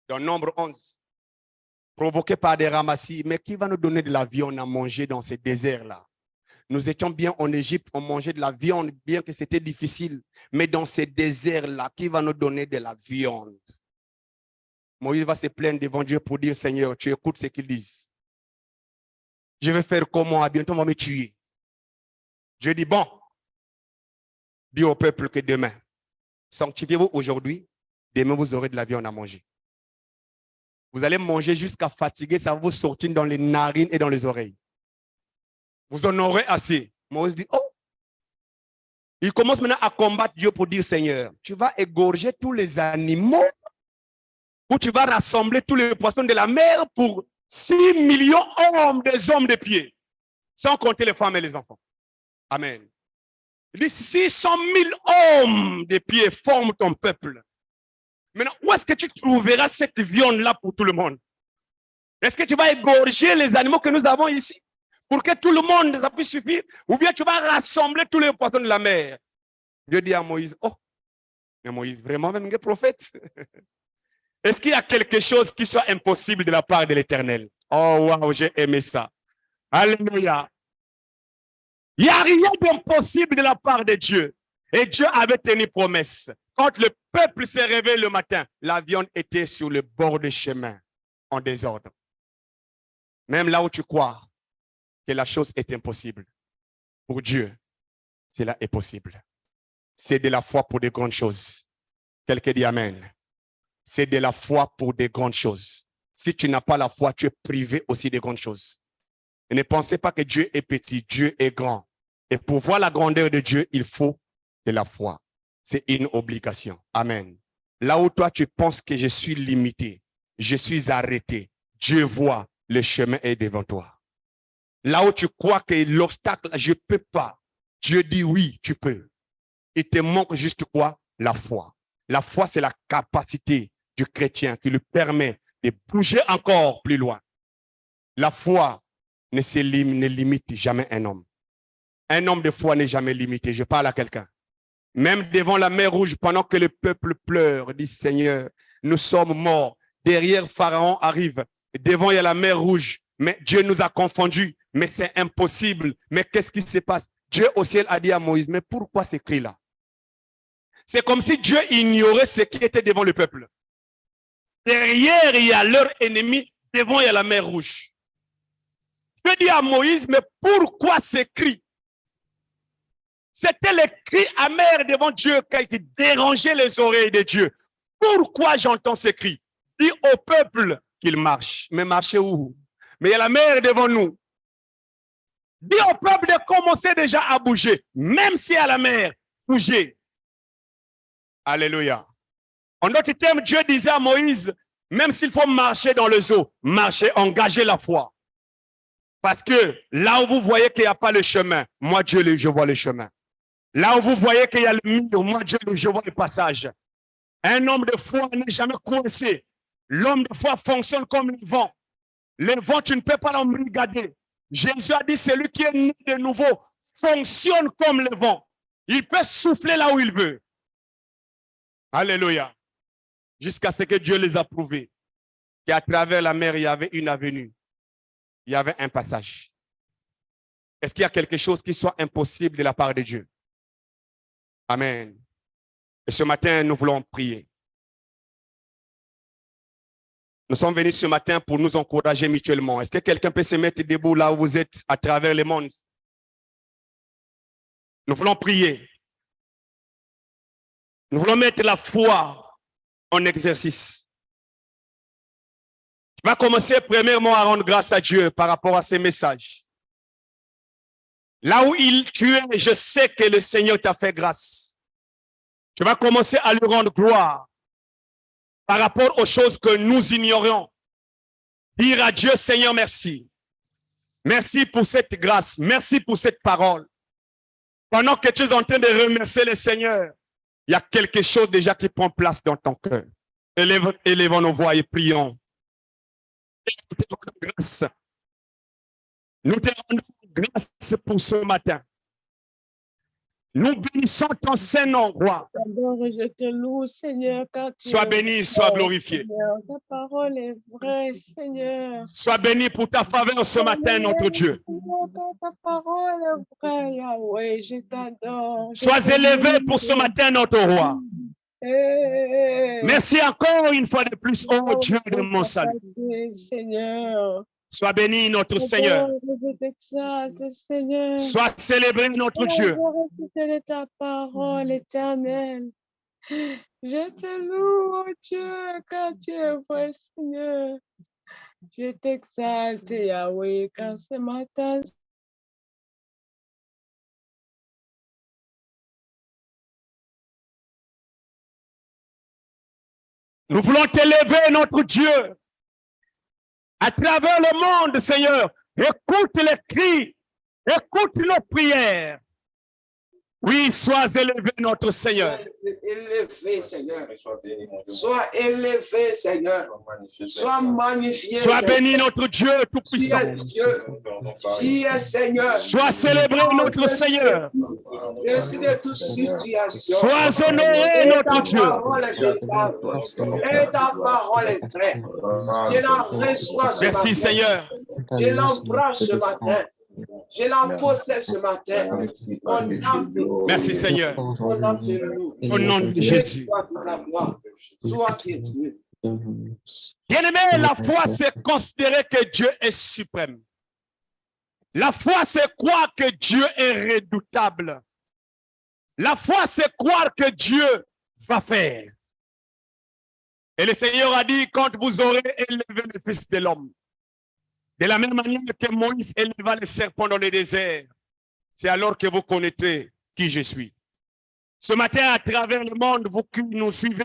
Dans Nombre 11. Provoqué par des ramassis. Mais qui va nous donner de la viande à manger dans ces déserts-là? Nous étions bien en Égypte, on mangeait de la viande, bien que c'était difficile. Mais dans ces déserts-là, qui va nous donner de la viande? Moïse va se plaindre devant Dieu pour dire, Seigneur, tu écoutes ce qu'ils disent. Je vais faire comment? Bientôt on va me tuer. Dieu dit, bon, dis au peuple que demain, sanctifiez-vous aujourd'hui, demain vous aurez de la viande à manger. Vous allez manger jusqu'à fatiguer, ça va vous sortir dans les narines et dans les oreilles. Vous en aurez assez. Moïse dit, oh, il commence maintenant à combattre Dieu pour dire, Seigneur, tu vas égorger tous les animaux ou tu vas rassembler tous les poissons de la mer pour 6 millions des hommes de pied, sans compter les femmes et les enfants. Amen. Il dit 600 000 hommes de pied forment ton peuple. Maintenant, où est-ce que tu trouveras cette viande-là pour tout le monde? Est-ce que tu vas égorger les animaux que nous avons ici pour que tout le monde, ça puisse suffire? Ou bien tu vas rassembler tous les poissons de la mer? Dieu dit à Moïse, oh, mais Moïse, vraiment même un prophète? Est-ce qu'il y a quelque chose qui soit impossible de la part de l'Éternel? Oh, waouh, j'ai aimé ça. Alléluia. Il n'y a rien d'impossible de la part de Dieu. Et Dieu avait tenu promesse. Quand le peuple s'est réveillé le matin, la viande était sur le bord du chemin, en désordre. Même là où tu crois que la chose est impossible, pour Dieu, cela est possible. C'est de la foi pour de grandes choses. Quelqu'un dit Amen. C'est de la foi pour de grandes choses. Si tu n'as pas la foi, tu es privé aussi de grandes choses. Et ne pensez pas que Dieu est petit, Dieu est grand. Et pour voir la grandeur de Dieu, il faut de la foi. C'est une obligation. Amen. Là où toi, tu penses que je suis limité, je suis arrêté, Dieu voit, le chemin est devant toi. Là où tu crois que l'obstacle, je ne peux pas, Dieu dit oui, tu peux. Il te manque juste quoi? La foi. La foi, c'est la capacité du chrétien qui lui permet de bouger encore plus loin. La foi ne limite jamais un homme. Un homme de foi n'est jamais limité. Je parle à quelqu'un. Même devant la mer Rouge, pendant que le peuple pleure, dit Seigneur, nous sommes morts. Derrière, Pharaon arrive. Devant, il y a la mer Rouge. Mais Dieu nous a confondus. Mais c'est impossible. Mais qu'est-ce qui se passe? Dieu au ciel a dit à Moïse, mais pourquoi ces cris-là? C'est comme si Dieu ignorait ce qui était devant le peuple. Derrière, il y a leur ennemi. Devant, il y a la mer Rouge. Dieu dit à Moïse, mais pourquoi ces cris? C'était les cris amers devant Dieu qui dérangeaient les oreilles de Dieu. Pourquoi j'entends ces cris? Dis au peuple qu'il marche. Mais marcher où? Mais il y a la mer devant nous. Dis au peuple de commencer déjà à bouger. Même s'il y a la mer, bouger. Alléluia. En d'autres termes, Dieu disait à Moïse, même s'il faut marcher dans les eaux, marcher, engager la foi. Parce que là où vous voyez qu'il n'y a pas le chemin, moi Dieu, je vois le chemin. Là où vous voyez qu'il y a le mur, moi Dieu, je vois le passage. Un homme de foi n'est jamais coincé. L'homme de foi fonctionne comme le vent. Le vent, tu ne peux pas l'embrigader. Jésus a dit, celui qui est né de nouveau fonctionne comme le vent. Il peut souffler là où il veut. Alléluia. Jusqu'à ce que Dieu les a prouvés qu'à travers la mer, il y avait une avenue. Il y avait un passage. Est-ce qu'il y a quelque chose qui soit impossible de la part de Dieu? Amen. Et ce matin, nous voulons prier. Nous sommes venus ce matin pour nous encourager mutuellement. Est-ce que quelqu'un peut se mettre debout là où vous êtes à travers le monde? Nous voulons prier. Nous voulons mettre la foi en exercice. Tu vas commencer premièrement à rendre grâce à Dieu par rapport à ces messages. Là où tu es, je sais que le Seigneur t'a fait grâce. Tu vas commencer à lui rendre gloire par rapport aux choses que nous ignorions. Dire à Dieu, Seigneur, merci. Merci pour cette grâce. Merci pour cette parole. Pendant que tu es en train de remercier le Seigneur, il y a quelque chose déjà qui prend place dans ton cœur. Élevons nos voix et prions. Nous te rendons grâce pour ce matin. Nous bénissons ton Saint-Nom, roi. D'abord, je te loue, Seigneur, car tu Sois es béni, vrai, sois glorifié. Seigneur. Ta parole est vraie, Seigneur. Sois béni pour ta faveur ce matin, notre Dieu. Seigneur, car ta parole est vraie, Yahweh, je t'adore. Sois élevé pour ce matin, notre roi. Hey. Merci encore une fois de plus, oh Dieu de mon salut. Seigneur. Sois béni, notre Seigneur. Je t'exalte, Seigneur. Sois célébré, notre Dieu. Je ta parole éternelle. Je te loue, oh Dieu, car tu es vrai, Seigneur. Je t'exalte, Yahweh, car ce matin, nous voulons t'élever, notre Dieu. À travers le monde, Seigneur, écoute les cris, écoute nos prières. Oui, sois élevé, notre Seigneur. Élevé, Seigneur. Sois élevé, Seigneur. Sois magnifié. Sois béni, notre Dieu tout-puissant. Tu es Seigneur. Sois célébré, notre Seigneur. Je suis de toute situation. Sois honoré, notre Dieu. Et ta parole est vraie. Je la reçois ce matin. Merci, Seigneur. Je l'embrasse ce matin. Je l'en possède ce matin. Mon âme te- Merci Seigneur. mon âme te loue. Au nom de Jésus. Toi de la gloire. Toi qui es Dieu. Bien-aimé, la foi, c'est considérer que Dieu est suprême. La foi, c'est croire que Dieu est redoutable. La foi, c'est croire que Dieu va faire. Et le Seigneur a dit, quand vous aurez élevé le Fils de l'homme, de la même manière que Moïse éleva les serpents dans le désert, c'est alors que vous connaîtrez qui je suis. Ce matin, à travers le monde, vous qui nous suivez,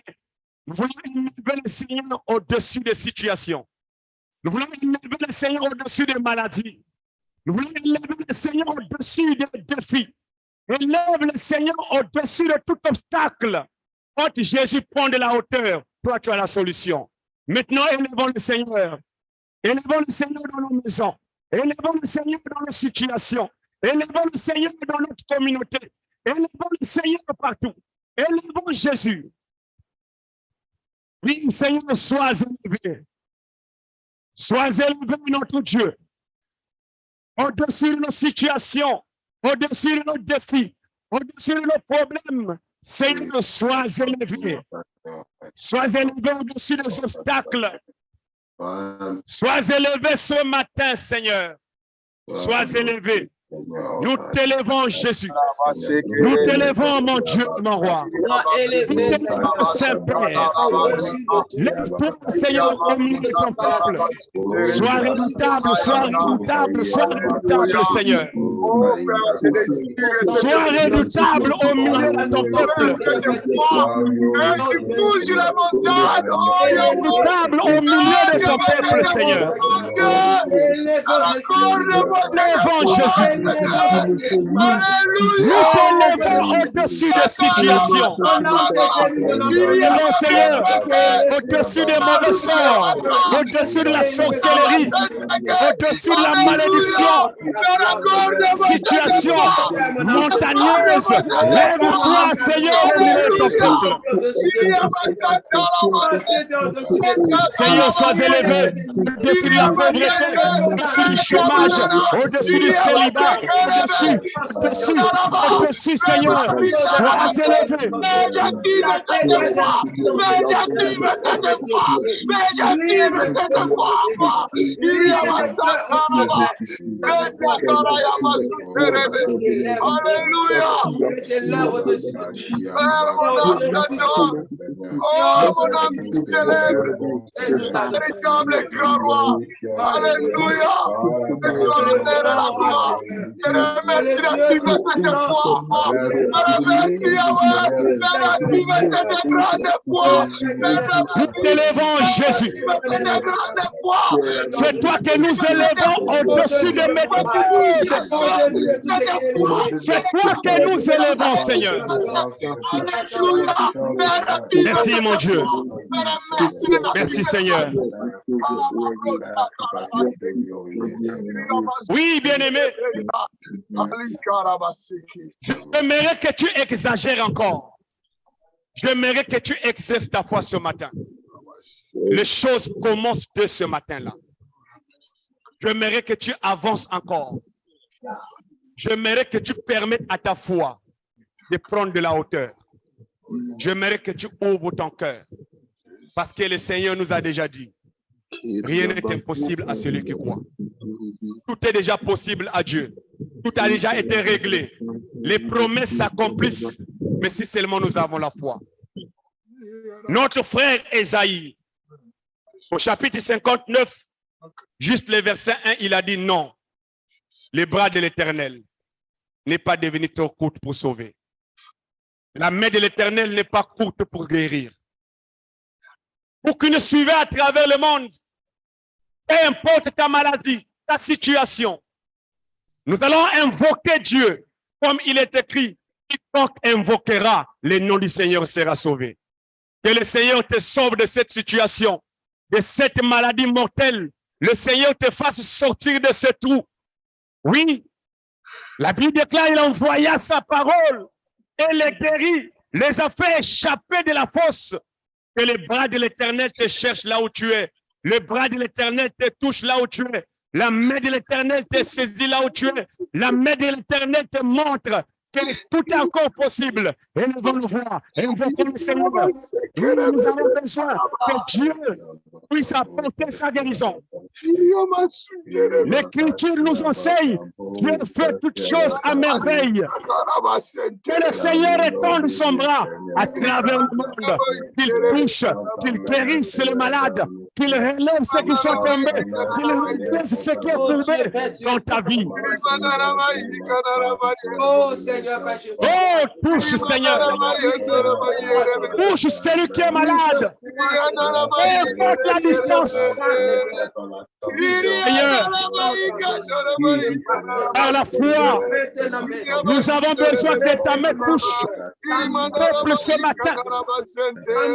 nous voulons élever le Seigneur au-dessus des situations. Nous voulons élever le Seigneur au-dessus des maladies. Nous voulons élever le Seigneur au-dessus des défis. Élève le Seigneur au-dessus de tout obstacle. Quand Jésus prend de la hauteur, toi, tu as la solution. Maintenant, élevons le Seigneur. Élevons le Seigneur dans nos maisons. Élevons le Seigneur dans nos situations. Élevons le Seigneur dans notre communauté. Élevons le Seigneur partout. Élevons Jésus. Oui, Seigneur, sois élevé. Sois élevé, notre Dieu. Au-dessus de nos situations, au-dessus de nos défis, au-dessus de nos problèmes, Seigneur, sois élevé. Sois élevé au-dessus des obstacles. Sois élevé ce matin, Seigneur. Sois élevé. Nous t'élevons, Jésus. Nous t'élevons, mon Dieu, mon roi. Sois élevé, Nous t'élevons, Saint-Père. Lève-toi, Seigneur, au milieu de ton peuple. Sois redoutable, sois redoutable, sois redoutable, Seigneur. Sois redoutable au milieu de ton peuple. Redoutable au milieu de ton peuple, Seigneur. Élevons, Jésus. Nous t'élevons au-dessus des situations. Élevons, Seigneur, au-dessus des mauvais sorts, au-dessus de la sorcellerie, au-dessus de la malédiction. Situation montagneuse, lève-toi, Seigneur, au milieu de ton peuple. Seigneur, sois élevé au-dessus de la pauvreté, au-dessus du chômage, au-dessus du célibat, au-dessus, Seigneur, sois élevé. Véritable grand roi. Alléluia. Que soit l'honneur et la gloire. Je remercie l'activité de cette foi. Je remercie Yahweh. Je de grande foi. Nous t'élevons, Jésus. C'est toi que nous élevons au-dessus de mes C'est toi que nous élevons, Seigneur. Merci, mon Dieu. Merci, Seigneur. Oui, bien-aimé. J'aimerais que tu exagères encore. J'aimerais que tu exerces ta foi ce matin. Les choses commencent de ce matin-là. J'aimerais que tu avances encore. J'aimerais que tu permettes à ta foi de prendre de la hauteur. J'aimerais que tu ouvres ton cœur. Parce que le Seigneur nous a déjà dit, rien n'est impossible à celui qui croit. Tout est déjà possible à Dieu. Tout a déjà été réglé. Les promesses s'accomplissent, mais si seulement nous avons la foi. Notre frère Ésaïe, au chapitre 59, juste le verset 1, il a dit non. Les bras de l'Éternel n'est pas devenu trop courte pour sauver. La main de l'Éternel n'est pas courte pour guérir. Pour que nous suivions à travers le monde, peu importe ta maladie, ta situation, nous allons invoquer Dieu comme il est écrit. Quiconque invoquera le nom du Seigneur sera sauvé. Que le Seigneur te sauve de cette situation, de cette maladie mortelle. Le Seigneur te fasse sortir de ce trou. Oui, la Bible déclare, il envoya sa parole et les guérit, les a fait échapper de la fosse. Que les bras de l'Éternel te cherchent là où tu es. Le bras de l'Éternel te touche là où tu es. La main de l'Éternel te saisit là où tu es. La main de l'Éternel te montre que tout est encore possible. Et nous allons le voir. Et nous allons le Seigneur. Nous avons besoin que Dieu puisse apporter sa guérison. L'Écriture nous enseigne Dieu fait toutes choses à merveille. Que le Seigneur étende son bras à travers le monde, qu'il touche, qu'il guérisse les malades, qu'il relève ceux qui sont tombés, qu'il redresse ceux qui sont tombés dans ta vie. Oh Seigneur, Oh, touche Seigneur. Touche celui qui est malade. Et porte la distance. Seigneur, par la foi, nous avons besoin que ta main touche le peuple ce matin.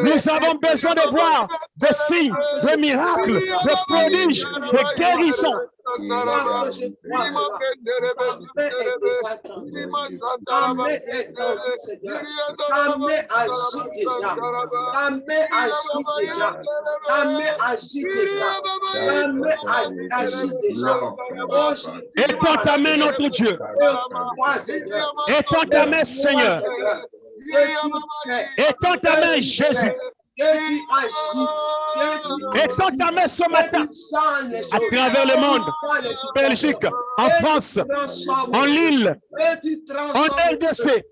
Nous avons besoin de voir des signes, des miracles, des prodiges, des guérisons. parce que je crois cela. Ta main est dans tout, Seigneur. Ta main agit déjà. Ta main agit déjà. Ta main agit déjà. Ta main agit déjà. Oh, étends ta main, notre Dieu. Étends ta main, Seigneur. Étends ta main, Jésus. Étends ta main ce matin à travers le monde, Belgique, en France, en Lille, en RDC.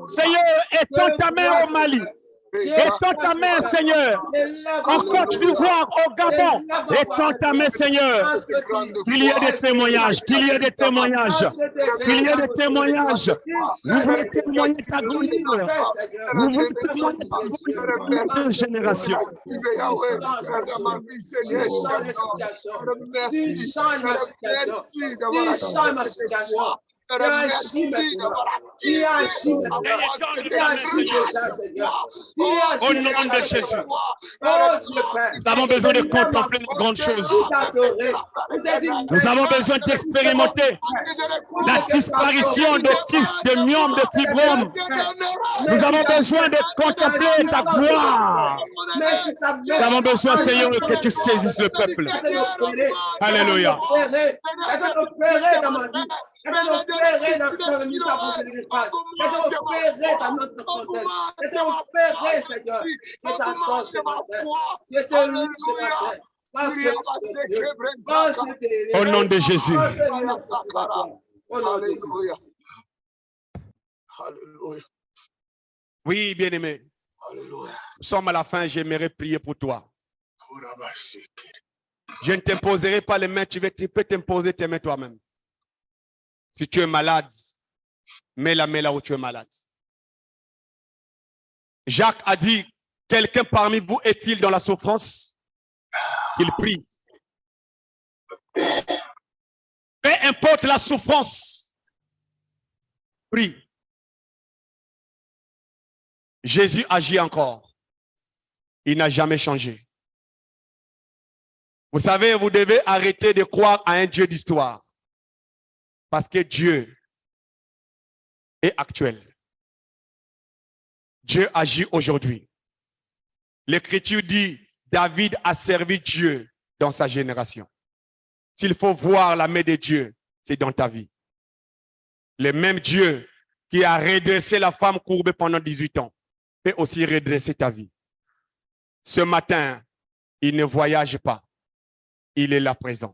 Seigneur, étends ta main au Mali. Étends ta main, Seigneur. En Côte d'Ivoire, au Gabon. Étends ta main, Seigneur. Qu'il y ait des témoignages, qu'il y ait des témoignages, qu'il y ait des témoignages. Nous voulons témoigner ta grandeur. Nous voulons témoigner ta grandeur pour une génération. Au nom de Jésus, nous avons besoin de contempler de grandes choses. Nous avons besoin d'expérimenter la disparition de kystes, de myomes, de fibromes. Nous avons besoin de contempler ta gloire. Nous avons besoin, Seigneur, que tu saisisses le peuple. Alléluia. Opérer dans le ministère pour ce repas. Opérer dans notre contexte. Opérer, Seigneur. Je t'attends ce matin. Je te loue ce matin. Parce que Dieu. Au nom de Jésus. Au nom de Jésus. Alléluia. Oui, bien-aimé. Alléluia. Nous sommes à la fin, j'aimerais prier pour toi. Je ne t'imposerai pas les mains, tu peux t'imposer tes mains toi-même. Si tu es malade, mets la main là où tu es malade. Jacques a dit, quelqu'un parmi vous est-il dans la souffrance? Qu'il prie. Peu importe la souffrance, prie. Jésus agit encore. Il n'a jamais changé. Vous savez, vous devez arrêter de croire à un Dieu d'histoire. Parce que Dieu est actuel. Dieu agit aujourd'hui. L'Écriture dit, David a servi Dieu dans sa génération. S'il faut voir la main de Dieu, c'est dans ta vie. Le même Dieu qui a redressé la femme courbée pendant 18 ans peut aussi redresser ta vie. Ce matin, il ne voyage pas. Il est là présent.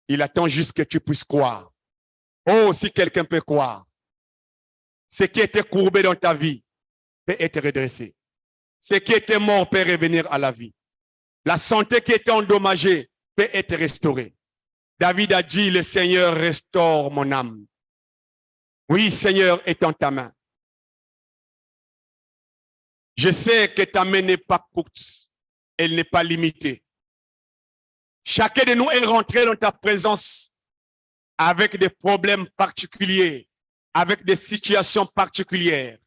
Il attend juste que tu puisses croire. Oh, si quelqu'un peut croire, ce qui était courbé dans ta vie peut être redressé. Ce qui était mort peut revenir à la vie. La santé qui était endommagée peut être restaurée. David a dit, le Seigneur restaure mon âme. Oui, Seigneur, étends ta main. Je sais que ta main n'est pas courte, elle n'est pas limitée. Chacun de nous est rentré dans ta présence avec des problèmes particuliers, avec des situations particulières.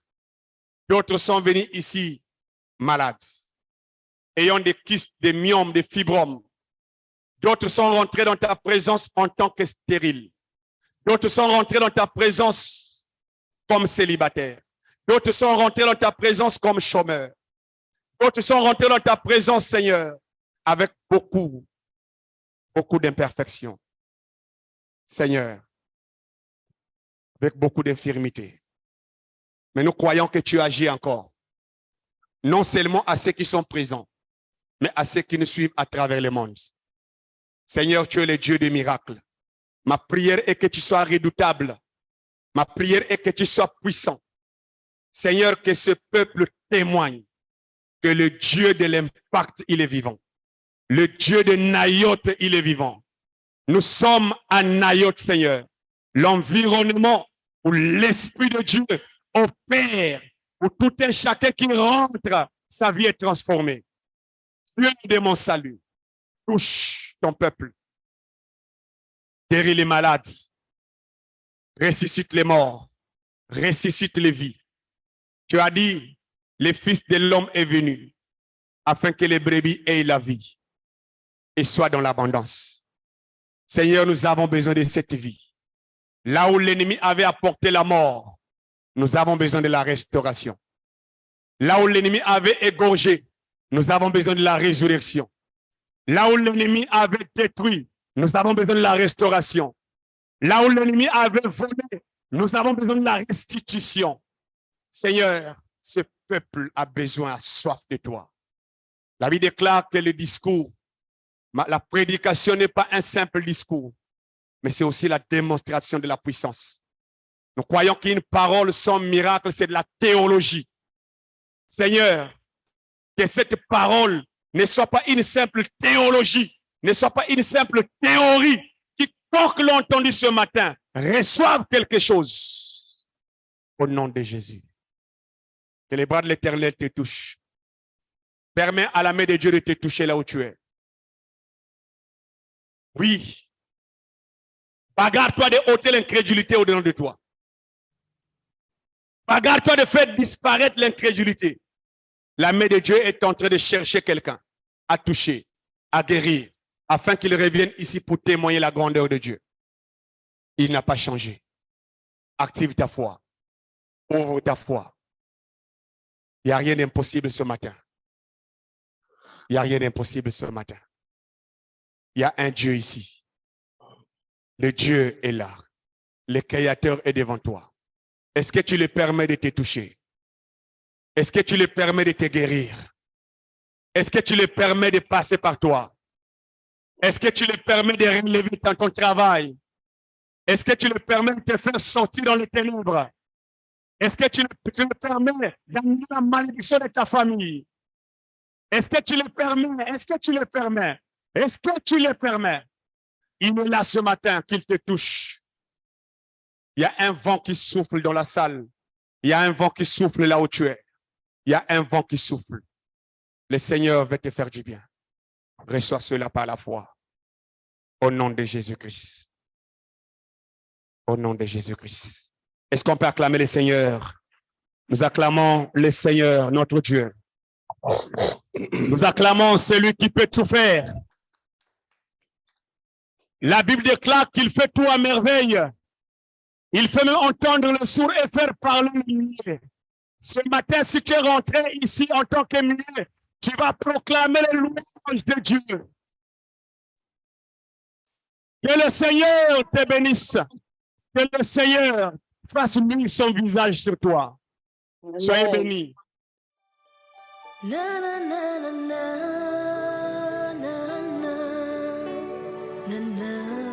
D'autres sont venus ici malades, ayant des kystes, des myomes, des fibromes. D'autres sont rentrés dans ta présence en tant que stériles. D'autres sont rentrés dans ta présence comme célibataires. D'autres sont rentrés dans ta présence comme chômeurs. D'autres sont rentrés dans ta présence, Seigneur, avec beaucoup beaucoup d'imperfections. Seigneur, avec beaucoup d'infirmités. Mais nous croyons que tu agis encore. Non seulement à ceux qui sont présents, mais à ceux qui nous suivent à travers le monde. Seigneur, tu es le Dieu des miracles. Ma prière est que tu sois redoutable. Ma prière est que tu sois puissant. Seigneur, que ce peuple témoigne que le Dieu de l'impact, il est vivant. Le Dieu de Nayot, il est vivant. Nous sommes à Nayot, Seigneur. L'environnement où l'Esprit de Dieu opère, où tout un chacun qui rentre, sa vie est transformée. Dieu de mon salut, touche ton peuple. Guéris les malades. Ressuscite les morts. Ressuscite les vies. Tu as dit, le Fils de l'homme est venu afin que les brebis aient la vie et soient dans l'abondance. Seigneur, nous avons besoin de cette vie. Là où l'ennemi avait apporté la mort, nous avons besoin de la restauration. Là où l'ennemi avait égorgé, nous avons besoin de la résurrection. Là où l'ennemi avait détruit, nous avons besoin de la restauration. Là où l'ennemi avait volé, nous avons besoin de la restitution. Seigneur, ce peuple a besoin, a soif de toi. La Bible déclare que le discours, la prédication n'est pas un simple discours, mais c'est aussi la démonstration de la puissance. Nous croyons qu'une parole sans miracle, c'est de la théologie. Seigneur, que cette parole ne soit pas une simple théologie, ne soit pas une simple théorie. Quiconque l'a entendu ce matin, reçoive quelque chose. Au nom de Jésus. Que les bras de l'Éternel te touchent. Permets à la main de Dieu de te toucher là où tu es. Oui. Bagarre-toi de ôter l'incrédulité au-dedans de toi. Bagarre-toi de faire disparaître l'incrédulité. La main de Dieu est en train de chercher quelqu'un à toucher, à guérir, afin qu'il revienne ici pour témoigner la grandeur de Dieu. Il n'a pas changé. Active ta foi. Ouvre ta foi. Il n'y a rien d'impossible ce matin. Il n'y a rien d'impossible ce matin. Il y a un Dieu ici. Le Dieu est là. Le Créateur est devant toi. Est-ce que tu lui permets de te toucher? Est-ce que tu lui permets de te guérir? Est-ce que tu lui permets de passer par toi? Est-ce que tu lui permets de relever dans ton travail? Est-ce que tu lui permets de te faire sortir dans les ténèbres? Est-ce que tu lui permets d'amener la malédiction de ta famille? Est-ce que tu le permets? Est-ce que tu le permets? Est-ce que tu le permets? Il est là ce matin qu'il te touche. Il y a un vent qui souffle dans la salle. Il y a un vent qui souffle là où tu es. Il y a un vent qui souffle. Le Seigneur veut te faire du bien. Reçois cela par la foi. Au nom de Jésus-Christ. Au nom de Jésus-Christ. Est-ce qu'on peut acclamer le Seigneur? Nous acclamons le Seigneur, notre Dieu. Nous acclamons celui qui peut tout faire. La Bible déclare qu'il fait tout à merveille. Il fait même entendre le sourd et faire parler le muet. Ce matin, si tu es rentré ici en tant que muet, tu vas proclamer les louanges de Dieu. Que le Seigneur te bénisse. Que le Seigneur fasse luire son visage sur toi. Soyez bénis. Na na na na na na na na na.